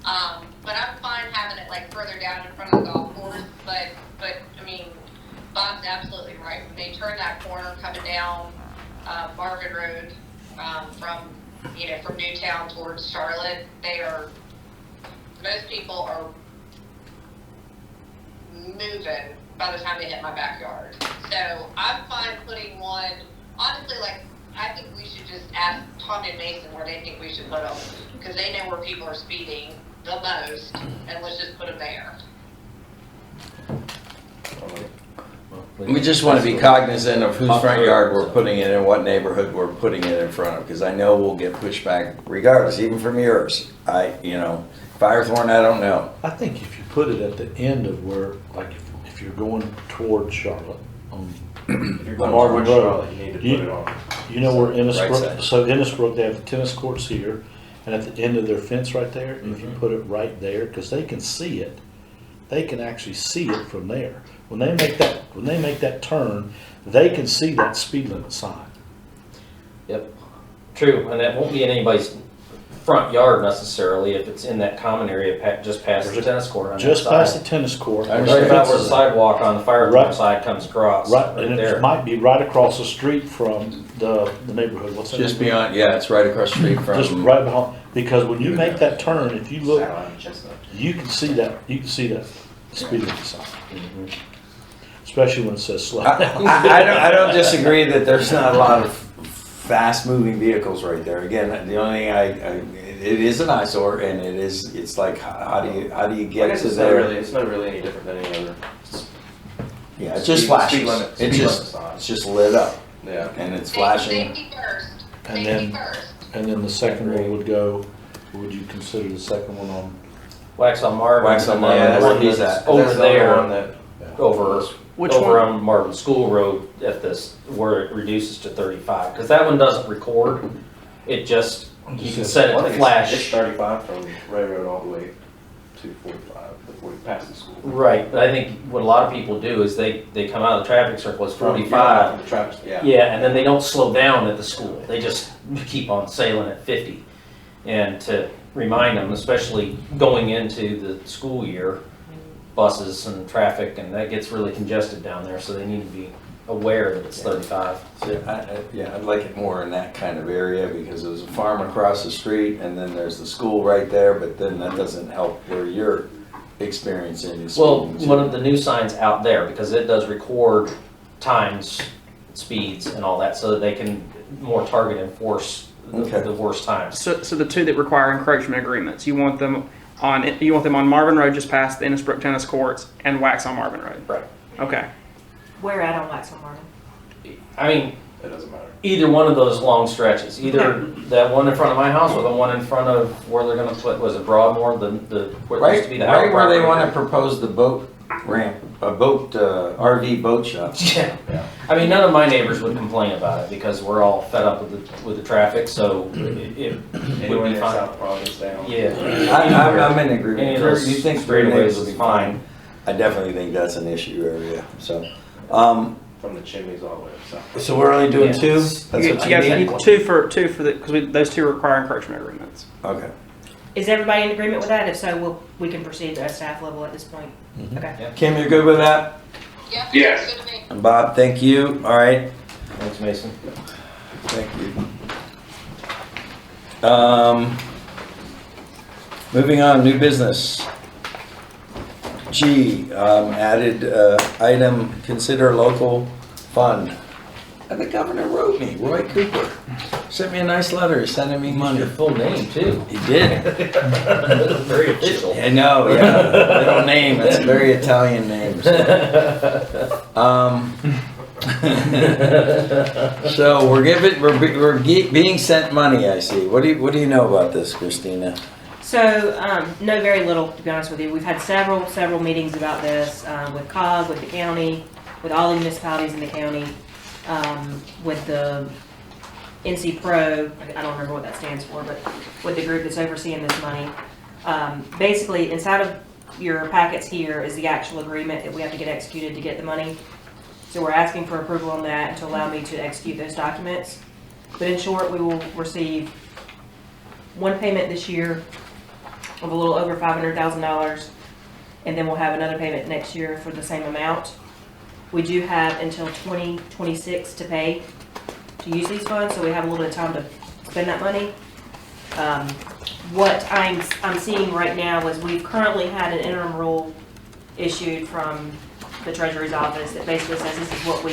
But I'm fine having it like further down in front of the golf course, but, I mean, Bob's absolutely right. When they turn that corner coming down, Marvin Road, from Newtown towards Charlotte, most people are moving by the time they hit my backyard. So I'm fine putting one, honestly, like, I think we should just ask Tom and Mason where they think we should put them, because they know where people are speeding the most, and let's just put them there. We just want to be cognizant of whose front yard we're putting it in, what neighborhood we're putting it in front of, because I know we'll get pushback regardless, even from yours. Firethorn, I don't know. I think if you put it at the end of where, like if you're going toward Charlotte, If you're going Marvin towards Road, Charlotte, you need to put you- it on. you know where Right Innisbrook, side. so Innisbrook, they have the tennis courts here, and at the end of their fence right there, if you Mhm. put it right there, because they can see it, they can actually see it from there. When they make that turn, they can see that speed limit sign. Yep, true, and that won't be in anybody's front yard necessarily if it's in that common area just past the tennis court on that Just past the side. tennis court. I Right understand. about where the sidewalk on the fire Right. side comes across, Right, right and it there. might be right across the street from the neighborhood, what's that? Just neighborhood? beyond, yeah, it's right across the street Just from, right behind, because when you make that turn, if you look, Satellite and Chestnut. you can see that speed limit sign, Mhm. especially when it says slow I, down. I don't disagree that there's not a lot of fast-moving vehicles right there. Again, the only thing it is an eyesore, and it's like, how do you I get guess to it's not there? really, any different than any other. Yeah, it just speed flashes. limit- It speed just, limit sign. it's just lit up, Yeah. and it's flashing. Safety first, And safety then- first. And then the second one would go, would you consider the second one on? Waxaw Marvin. Waxaw and Marvin, then that's the where one he's that's at. Over That's the other there, one that- over Which over one? on Marvin School Road at this, where it reduces to 35, because that one doesn't record. It just, you can set it Well, I to think flash. It's 35 from Railroad all the way to 45 before you pass the school. Right, but I think what a lot of people do is they come out of the traffic circle, it's From 45. the traffic, yeah. Yeah, and then they don't slow down at the school. They just keep on sailing at 50. And to remind them, especially going into the school year, buses and traffic, and that gets really congested down there, so they need to be aware that it's 35. So, I'd like it more in that kind of area, because there's a farm across the street, and then there's the school right there, but then that doesn't help where you're experiencing is. Well, one of the new signs out there, because it does record times, speeds, and all that, so that they can more target enforce Okay. the worst times. So the two that require encroachment agreements, you want them on Marvin Road just past the Innisbrook tennis courts and Waxaw Marvin Road. Right. Okay. Where at on Waxaw Marvin? I mean, It doesn't matter. either one of those long stretches, either that one in front of my house or the one in front of where they're gonna put, was it Broadmoor, where it used to be the house. Right where they property. want to propose the boat ramp, RV boat shop. Yeah. Yeah. I mean, none of my neighbors would complain about it because we're all fed up with the traffic, so it Anywhere would be near fine. South Providence down. Yeah. I'm in Any agreement. of You those think three straightaways neighbors will is be fine. fine? I definitely think that's an issue area, so. From the chimneys all the way up south. So we're only doing Yeah. two? That's what You guys need? need two for the, because those two require encroachment agreements. Okay. Is everybody in agreement with that? If so, we can proceed at staff level at this point. Mhm. Okay. Kim, you're good with that? Yep. Yes. Good to me. And Bob, thank you. All right. Thanks, Mason. Thank you. Moving on, new business. G, added item, consider local fund. And the governor wrote me, Roy Cooper. Sent me a nice letter, he's sending me money. Your full name too. He did. Very official. I know, yeah, middle name, it's a very Italian name. So we're being sent money, I see. What do you know about this, Christina? So, know very little, to be honest with you. We've had several meetings about this, with COG, with the county, with all the municipalities in the county, with the NC Pro, I don't remember what that stands for, but with the group that's overseeing this money. Basically, inside of your packets here is the actual agreement that we have to get executed to get the money. So we're asking for approval on that and to allow me to execute those documents. But in short, we will receive one payment this year of a little over $500,000, and then we'll have another payment next year for the same amount. We do have until 2026 to pay to use these funds, so we have a little bit of time to spend that money. What I'm seeing right now is we've currently had an interim rule issued from the Treasury's office that basically says this is what we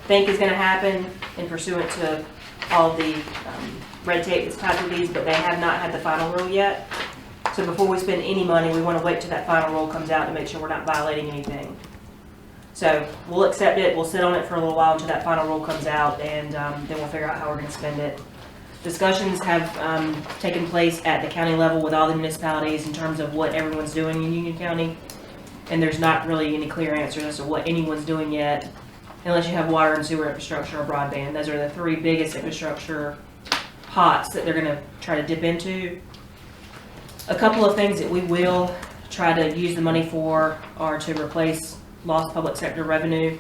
think is going to happen in pursuant to all the red tape that's tied to these, but they have not had the final rule yet. So before we spend any money, we want to wait till that final rule comes out to make sure we're not violating anything. So we'll accept it, we'll sit on it for a little while until that final rule comes out, and then we'll figure out how we're going to spend it. Discussions have taken place at the county level with all the municipalities in terms of what everyone's doing in Union County, and there's not really any clear answers as to what anyone's doing yet, unless you have water and sewer infrastructure or broadband. Those are the three biggest infrastructure pots that they're going to try to dip into. A couple of things that we will try to use the money for are to replace lost public sector revenue,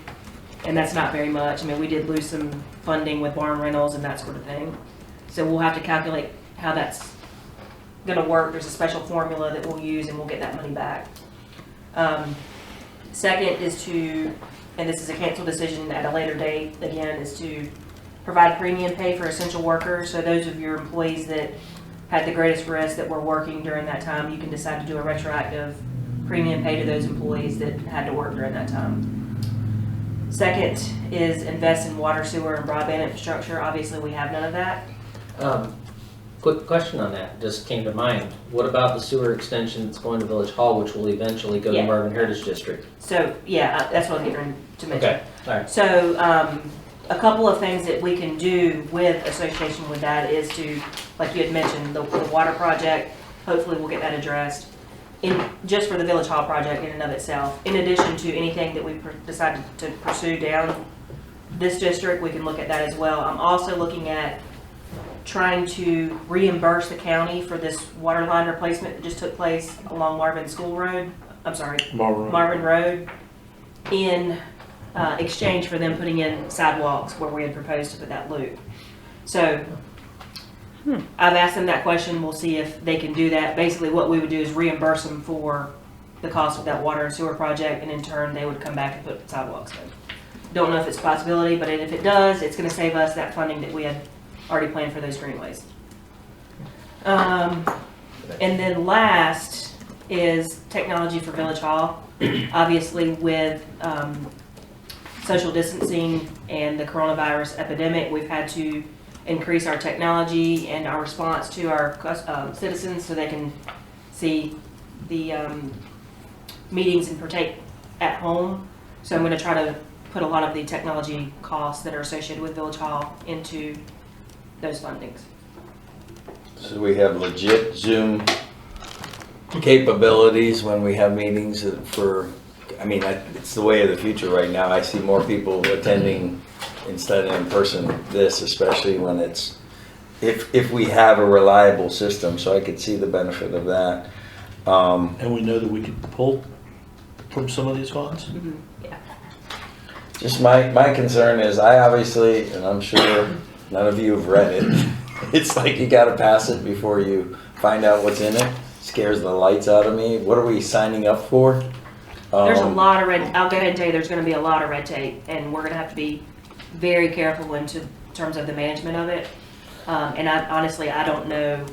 and that's not very much. I mean, we did lose some funding with barn rentals and that sort of thing. So we'll have to calculate how that's going to work. There's a special formula that we'll use and we'll get that money back. Second is to, and this is a cancel decision at a later date, again, is to provide premium pay for essential workers. So those of your employees that had the greatest risk that were working during that time, you can decide to do a retroactive premium pay to those employees that had to work during that time. Second is invest in water, sewer, and broadband infrastructure. Obviously, we have none of that. Quick question on that just came to mind. What about the sewer extension that's going to Village Hall, which will eventually go to Marvin Heritage District? So, yeah, that's what I was getting to mention. Okay, all right. So, a couple of things that we can do with association with that is to, like you had mentioned, the water project, hopefully we'll get that addressed. Just for the Village Hall project in and of itself. In addition to anything that we decide to pursue down this district, we can look at that as well. I'm also looking at trying to reimburse the county for this water line replacement that just took place along Marvin Road in exchange for them putting in sidewalks where we had proposed to put that loop. So I've asked them that question. We'll see if they can do that. Basically what we would do is reimburse them for the cost of that water and sewer project, and in turn they would come back and put sidewalks in. Don't know if it's a possibility, but if it does, it's going to save us that funding that we had already planned for those greenways. And then last is technology for Village Hall. Obviously with social distancing and the coronavirus epidemic, we've had to increase our technology and our response to our citizens so they can see the meetings and partake at home. So I'm going to try to put a lot of the technology costs that are associated with Village Hall into those fundings. So we have legit Zoom capabilities when we have meetings it's the way of the future right now. I see more people attending instead of in person, especially when it's, if we have a reliable system, so I could see the benefit of that. And we know that we could pull from some of these funds? Mm-hmm. Yeah. Just my concern is, I obviously, and I'm sure none of you have read it, it's like you gotta pass it before you find out what's in it. Scares the lights out of me. What are we signing up for? There's a lot of I'll go ahead and tell you there's going to be a lot of red tape, and we're going to have to be very careful in terms of the management of it. And I don't know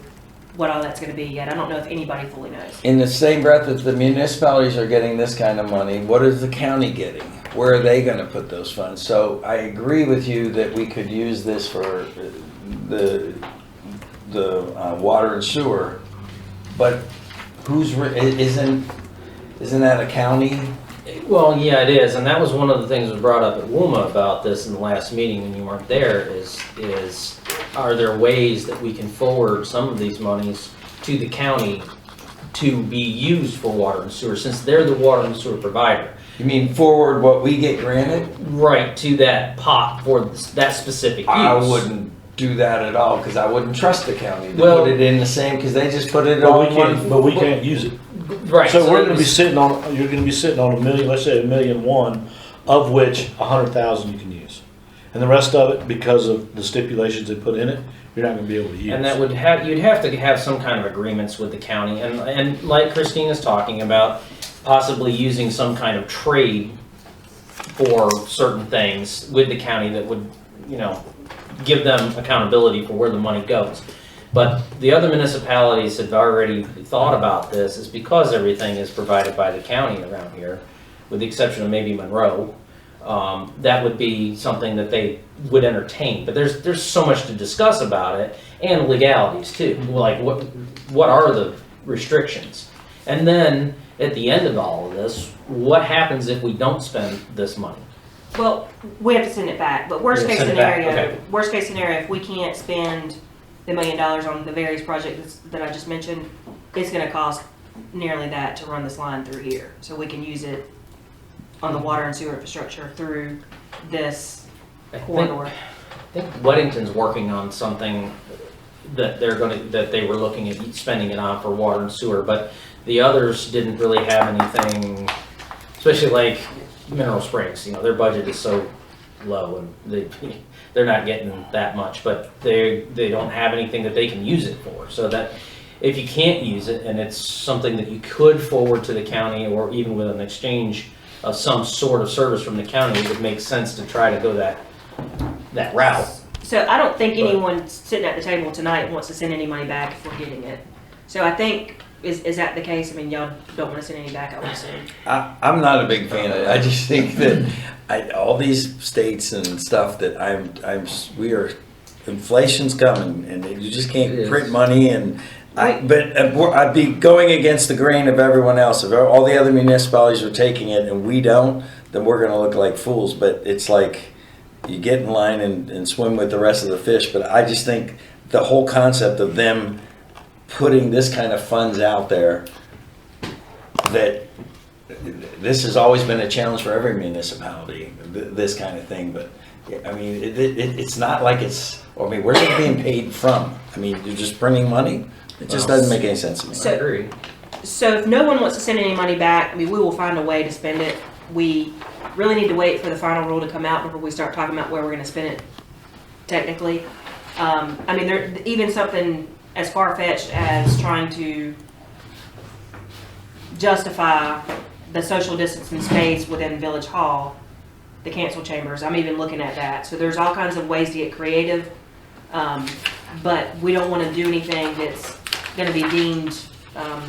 what all that's going to be yet. I don't know if anybody fully knows. In the same breath that the municipalities are getting this kind of money, what is the county getting? Where are they going to put those funds? So I agree with you that we could use this for the water and sewer, but isn't that a county? Well, yeah, it is, and that was one of the things that was brought up at WUMA about this in the last meeting when you weren't there, is are there ways that we can forward some of these monies to the county to be used for water and sewer, since they're the water and sewer provider? You mean forward what we get granted? Right, to that pot for that specific use. I wouldn't do that at all, because I wouldn't trust the county to Well- put it in the same, because they just put it But on we one. can't, but we can't use it. Right. So we're it gonna be was- sitting on, you're gonna be sitting on $1 million, let's say $1,000,001, of which 100,000 you can use. And the rest of it, because of the stipulations they put in it, you're not gonna be able to use. And that would have, you'd have to have some kind of agreements with the county, and like Christine is talking about, possibly using some kind of trade for certain things with the county that would, give them accountability for where the money goes. But the other municipalities have already thought about this, is because everything is provided by the county around here, with the exception of maybe Monroe, that would be something that they would entertain. But there's so much to discuss about it, and legalities too. Like what are the restrictions? And then at the end of all of this, what happens if we don't spend this money? Well, we have to send it back, but worst Yeah, case send it back, scenario, okay. worst case scenario, if we can't spend the $1 million on the various projects that I just mentioned, it's gonna cost nearly that to run this line through here. So we can use it on the water and sewer infrastructure through this corridor. I think Weddington's working on something that that they were looking at spending it on for water and sewer, but the others didn't really have anything, especially like Mineral Springs, their budget is so low and they're not getting that much, but they don't have anything that they can use it for. So that if you can't use it and it's something that you could forward to the county, or even with an exchange of some sort of service from the county, it would make sense to try to go that route. So I don't think anyone sitting at the table tonight wants to send any money back if we're getting it. So I think, is that the case? I mean, y'all don't want to send any back, I would assume. I'm not a big fan of it. I just think that all these states and stuff that inflation's coming, and you just It can't is. print money, and I'd be going against the grain of everyone else. If all the other municipalities are taking it and we don't, then we're gonna look like fools. But it's like, you get in line and swim with the rest of the fish. But I just think the whole concept of them putting this kind of funds out there, that this has always been a challenge for every municipality, this kind of thing. But I mean, it's not like where's it being paid from? I mean, you're just printing money? It just doesn't make any sense to me. I agree. So if no one wants to send any money back, I mean, we will find a way to spend it. We really need to wait for the final rule to come out before we start talking about where we're gonna spend it technically. I mean, there, even something as far-fetched as trying to justify the social distancing space within Village Hall, the council chambers, I'm even looking at that. So there's all kinds of ways to get creative, but we don't wanna do anything that's gonna be deemed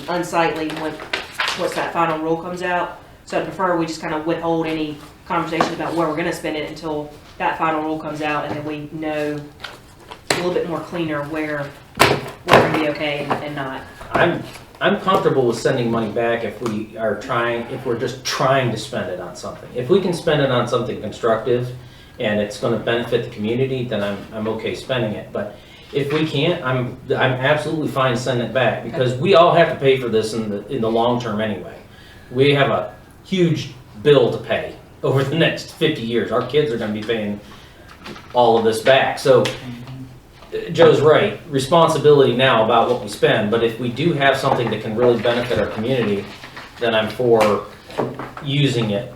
unsightly once that final rule comes out. So I prefer we just kind of withhold any conversation about where we're gonna spend it until that final rule comes out, and then we know a little bit more cleaner where we're gonna be okay and not. I'm comfortable with sending money back if we're just trying to spend it on something. If we can spend it on something constructive and it's gonna benefit the community, then I'm okay spending it. But if we can't, I'm absolutely fine sending it back, because we all have to pay for this in the long term anyway. We have a huge bill to pay over the next 50 years. Our kids are gonna be paying all of this back. So Joe's right, responsibility now about what we spend, but if we do have something that can really benefit our community, then I'm for using it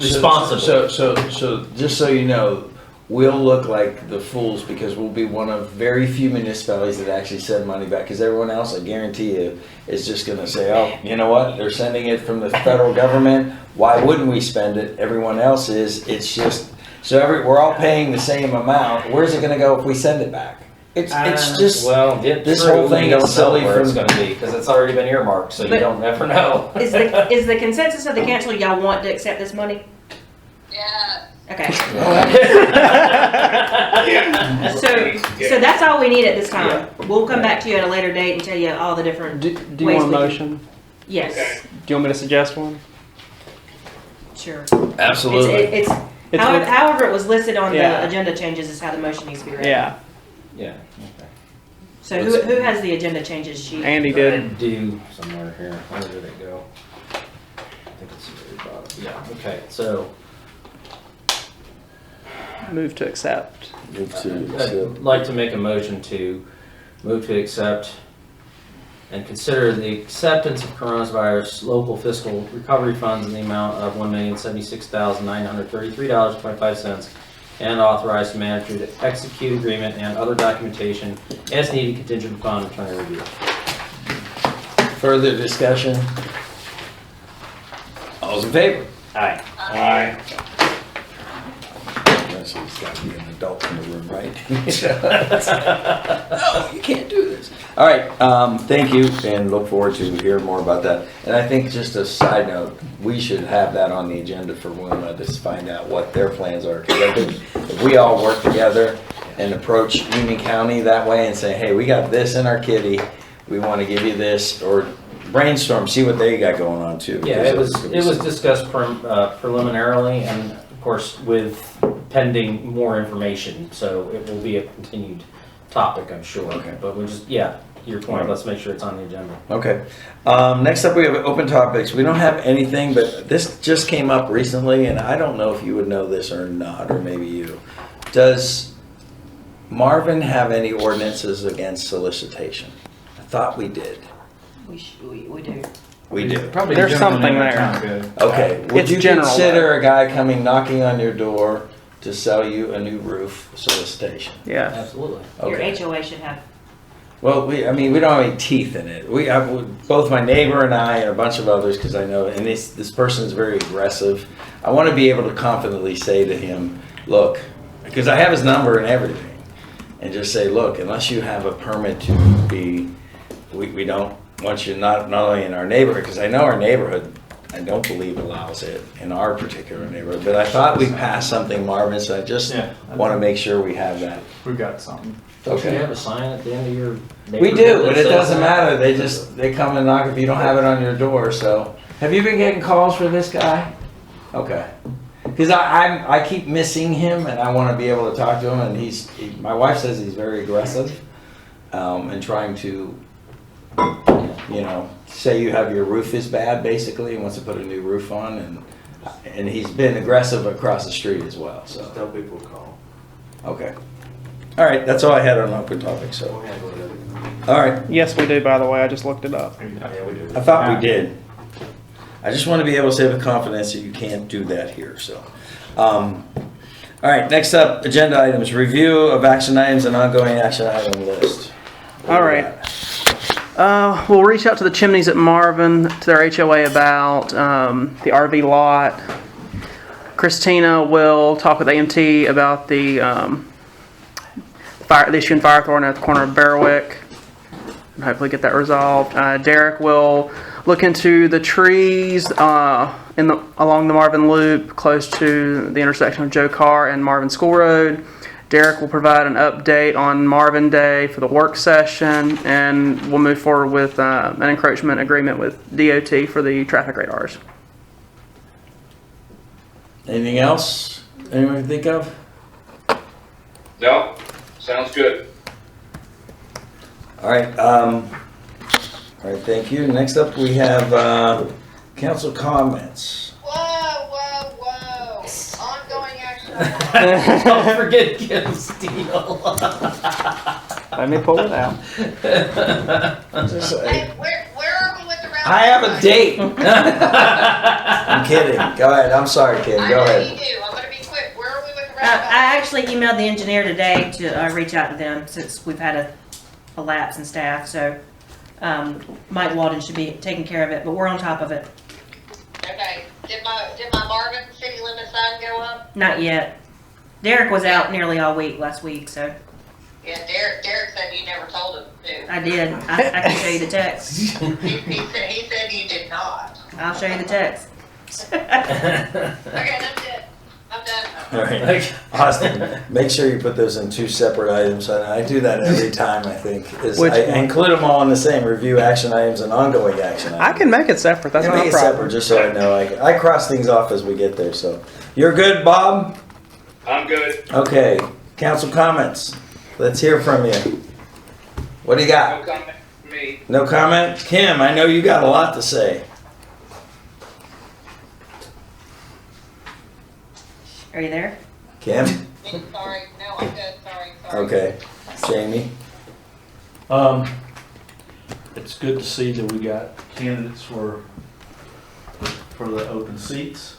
responsibly. So just so you know, we'll look like the fools, because we'll be one of very few municipalities that actually send money back, because everyone else, I guarantee you, is just gonna say, oh, you know what, they're sending it from the federal government, why wouldn't we spend it? Everyone else is, it's just, we're all paying the same amount, where's it gonna go if we send it back? It's just, this whole thing don't is silly know where it's from, going to be, because it's already been earmarked, so you But- don't ever know. Is the consensus of the council, y'all want to accept this money? Yeah. Okay. Yeah. So so that's all we need at this time. We'll come back to you at a later date and tell you all the different, Do you Ways want a we can- motion? yes, Okay. Do you want me to suggest one? sure. Absolutely. It's It's however, with- however it was listed on Yeah. the agenda changes is how the motion needs to be read. Yeah, Yeah. So who has the agenda changes sheet? Andy I did. do somewhere here. Where did it go? I think it's at the very bottom. Yeah, okay, so Move to accept. Move to I'd accept. like to make a motion to move to accept and consider the acceptance of coronavirus local fiscal recovery funds in the amount of $1,076,933.25 and authorize the manager to execute agreement and other documentation as needed contingent upon attorney review. Further discussion? All's in favor? Aye. Aye. There's got to be an adult in the room, right? No, you can't do this. All right, thank you, and look forward to hearing more about that. And I think just a side note, we should have that on the agenda for WUMA to find out what their plans are. Because I think if we all work together and approach Union County that way and say, hey, we got this in our kitty, we want to give you this, or brainstorm, see what they got going on too. Yeah, it was discussed preliminarily and of course with pending more information, so it will be a continued topic, I'm sure. Okay. But we just, yeah, to your point, let's make sure it's on the agenda. Okay. Next up, we have open topics. We don't have anything, but this just came up recently, and I don't know if you would know this or not, or maybe you. Does Marvin have any ordinances against solicitation? I thought we did. We do. We do. Probably There's the general something name of there. town code. Okay. Would It's you general, consider a guy coming knocking on your door to sell you a new roof solicitation? Yeah. Absolutely. Okay. Your HOA should have. Well, we don't have any teeth in it. Both my neighbor and I and a bunch of others, because I know, and this person is very aggressive. I want to be able to confidently say to him, look, because I have his number and everything, and just say, look, unless you have a permit to be, we don't want you not only in our neighborhood, because I know our neighborhood, I don't believe allows it in our particular neighborhood, but I thought we passed something, Marvin, so I just Yeah. want to make sure we have that. We've got something. Don't you Okay. have a sign at the end of your We neighborhood do, that but it says doesn't that? matter. They come and knock if you don't have it on your door. So, have you been getting calls for this guy? Okay, because I keep missing him, and I want to be able to talk to him. And my wife says he's very aggressive, and trying to, say you have your roof is bad, basically, and wants to put a new roof on, and he's been aggressive across the street as well. So, Tell people to call. okay, all right, that's all I had on open topics. So, We'll handle it. all right. Yes, we do, by the way. I just looked it up. Yeah, we do. I thought we did. I just want to be able to say with confidence that you can't do that here, so. All right, next up, agenda items, review of action items and ongoing action item list. What All do we right. got? We'll reach out to the Chimneys at Marvin, to their HOA about the RV lot. Christina will talk with AMT about the issue in Firethorn at the corner of Berwick, and hopefully get that resolved. Derek will look into the trees along the Marvin Loop, close to the intersection of Joe Carr and Marvin School Road. Derek will provide an update on Marvin Day for the work session, and we'll move forward with an encroachment agreement with DOT for the traffic radars. Anything else anyone can think of? No, sounds good. All right, thank you. Next up, we have council comments. Whoa. Ongoing action. Don't forget Kim Steele. Let me pull it out. Hey, where are we with the round? I have a date. I'm kidding. Go ahead. I'm sorry, kid. I Go know ahead. you do. I'm gonna be quick. Where are we with the I round? actually emailed the engineer today to reach out to them since we've had a lapse in staff. So Mike Walden should be taking care of it, but we're on top of it. Okay. Did my Marvin city limit sign go up? Not yet. Derek was out nearly all week last week, so Yeah, Derek said you never told him to. I did. I can show you the text. He said you did not. I'll show you the text. Okay, that's it. I'm done. All right. Austin, make sure you put those in two separate items. And I do that every time, I think. Which I one? include them all in the same review action items and ongoing action items. I can make it separate. That's Yeah, not make a it problem. separate, just so I know. I cross things off as we get there. So you're good, Bob? I'm good. Okay. Council comments. Let's hear from you. What do you got? No comment from me. No comment? Kim, I know you got a lot to say. Are you there? Kim? Sorry, no, I'm good, sorry. Okay. Jamie? It's good to see that we got candidates for the open seats.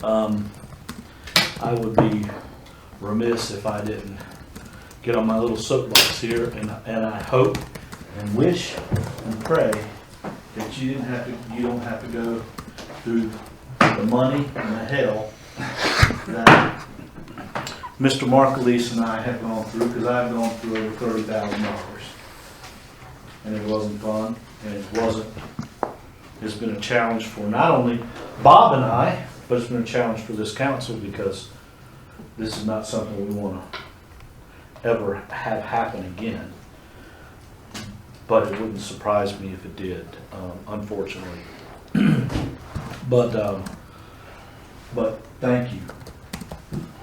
I would be remiss if I didn't get on my little soapbox here, and I hope and wish and pray that you don't have to go through the money and the hell that Mr. Markleese and I have gone through, because I've gone through over $30,000. And it wasn't fun, and it's been a challenge for not only Bob and I, but it's been a challenge for this council, because this is not something we want to ever have happen again. But it wouldn't surprise me if it did, unfortunately. But thank you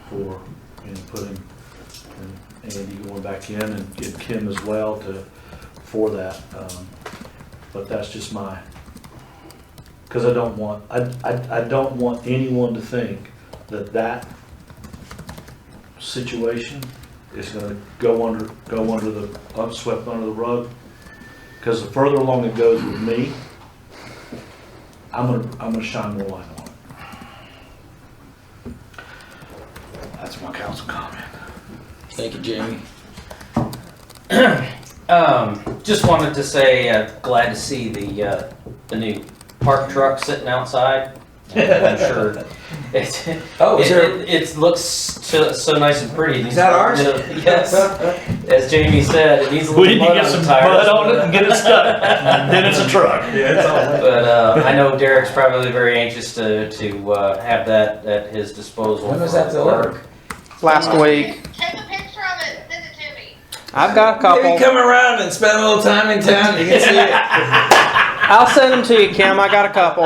for putting Andy going back in, and Kim as well for that. But that's just because I don't want anyone to think that situation is going to go under swept under the rug. Because the further along it goes with me, I'm gonna shine more light on it. That's my council comment. Thank you, Jamie. Just wanted to say, glad to see the new park truck sitting outside. I'm sure it looks so nice and pretty. Is that ours? Yes. As Jamie said, it needs a little mud on the tires. and get it stuck. Then it's a truck. But I know Derek's probably very anxious to have that at his disposal. When was that delivered? Last week. Take a picture of it, and send it to me. I've got a couple. Maybe come around and spend a little time in town. You can see it. I'll send them to you, Kim. I got a couple.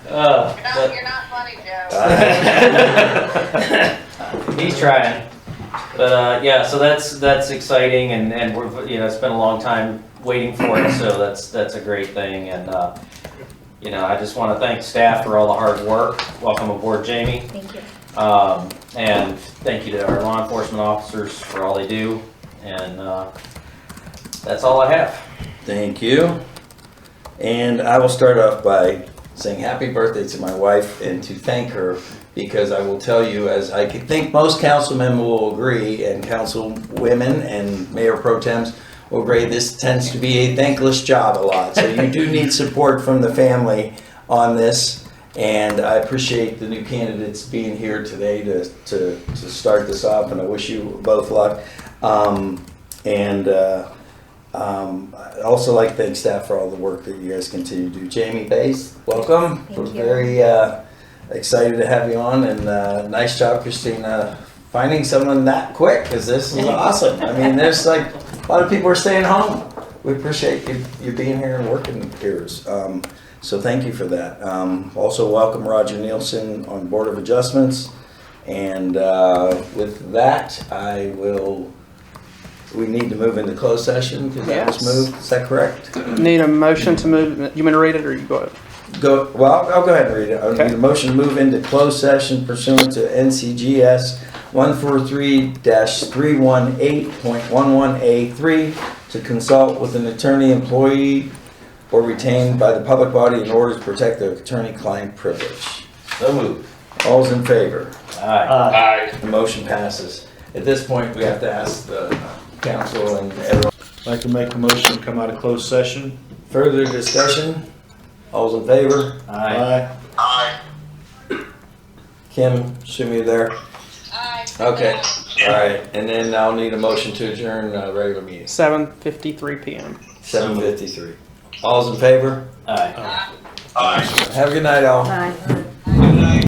You're not funny, Joe. He's trying. But yeah, so that's exciting, and we're it's been a long time waiting for it, so that's a great thing. And I just want to thank staff for all the hard work. Welcome aboard, Jamie. Thank you. And thank you to our law enforcement officers for all they do. And that's all I have. Thank you. And I will start off by saying happy birthday to my wife and to thank her, because I will tell you, as I think most councilmen will agree, and councilwomen and mayor pro tems will agree, this tends to be a thankless job a lot. So you do need support from the family on this. And I appreciate the new candidates being here today to start this off, and I wish you both luck. I'd also like to thank staff for all the work that you guys continue to do. Jamie Bass, welcome. Thank We're you. very excited to have you on, and nice job, Christina, finding someone that quick, because this is awesome. I mean, there's like a lot of people are staying home. We appreciate you being here and working here. So thank you for that. Also welcome Roger Nielsen on Board of Adjustments. And with that, we need to move into closed session because that was Yes. moved. Is that correct? Need a motion to move. You want me to read it, or you go ahead? Well, I'll go ahead and read it. I Okay. need a motion to move into closed session pursuant to NCGS 143-318.11A3 to consult with an attorney, employee, or retained by the public body in order to protect the attorney-client privilege. So moved. All's in favor? Aye. Aye. The motion passes. At this point, we have to ask the council and everyone. I'd like to make a motion to come out of closed session. Further discussion? All's in favor? Aye. Kim, assume you're there? Aye. Okay. All right, and then I'll need a motion to adjourn regular meeting. 7:53 p.m. 7:53. All's in favor? Aye. Have a good night, all. Bye.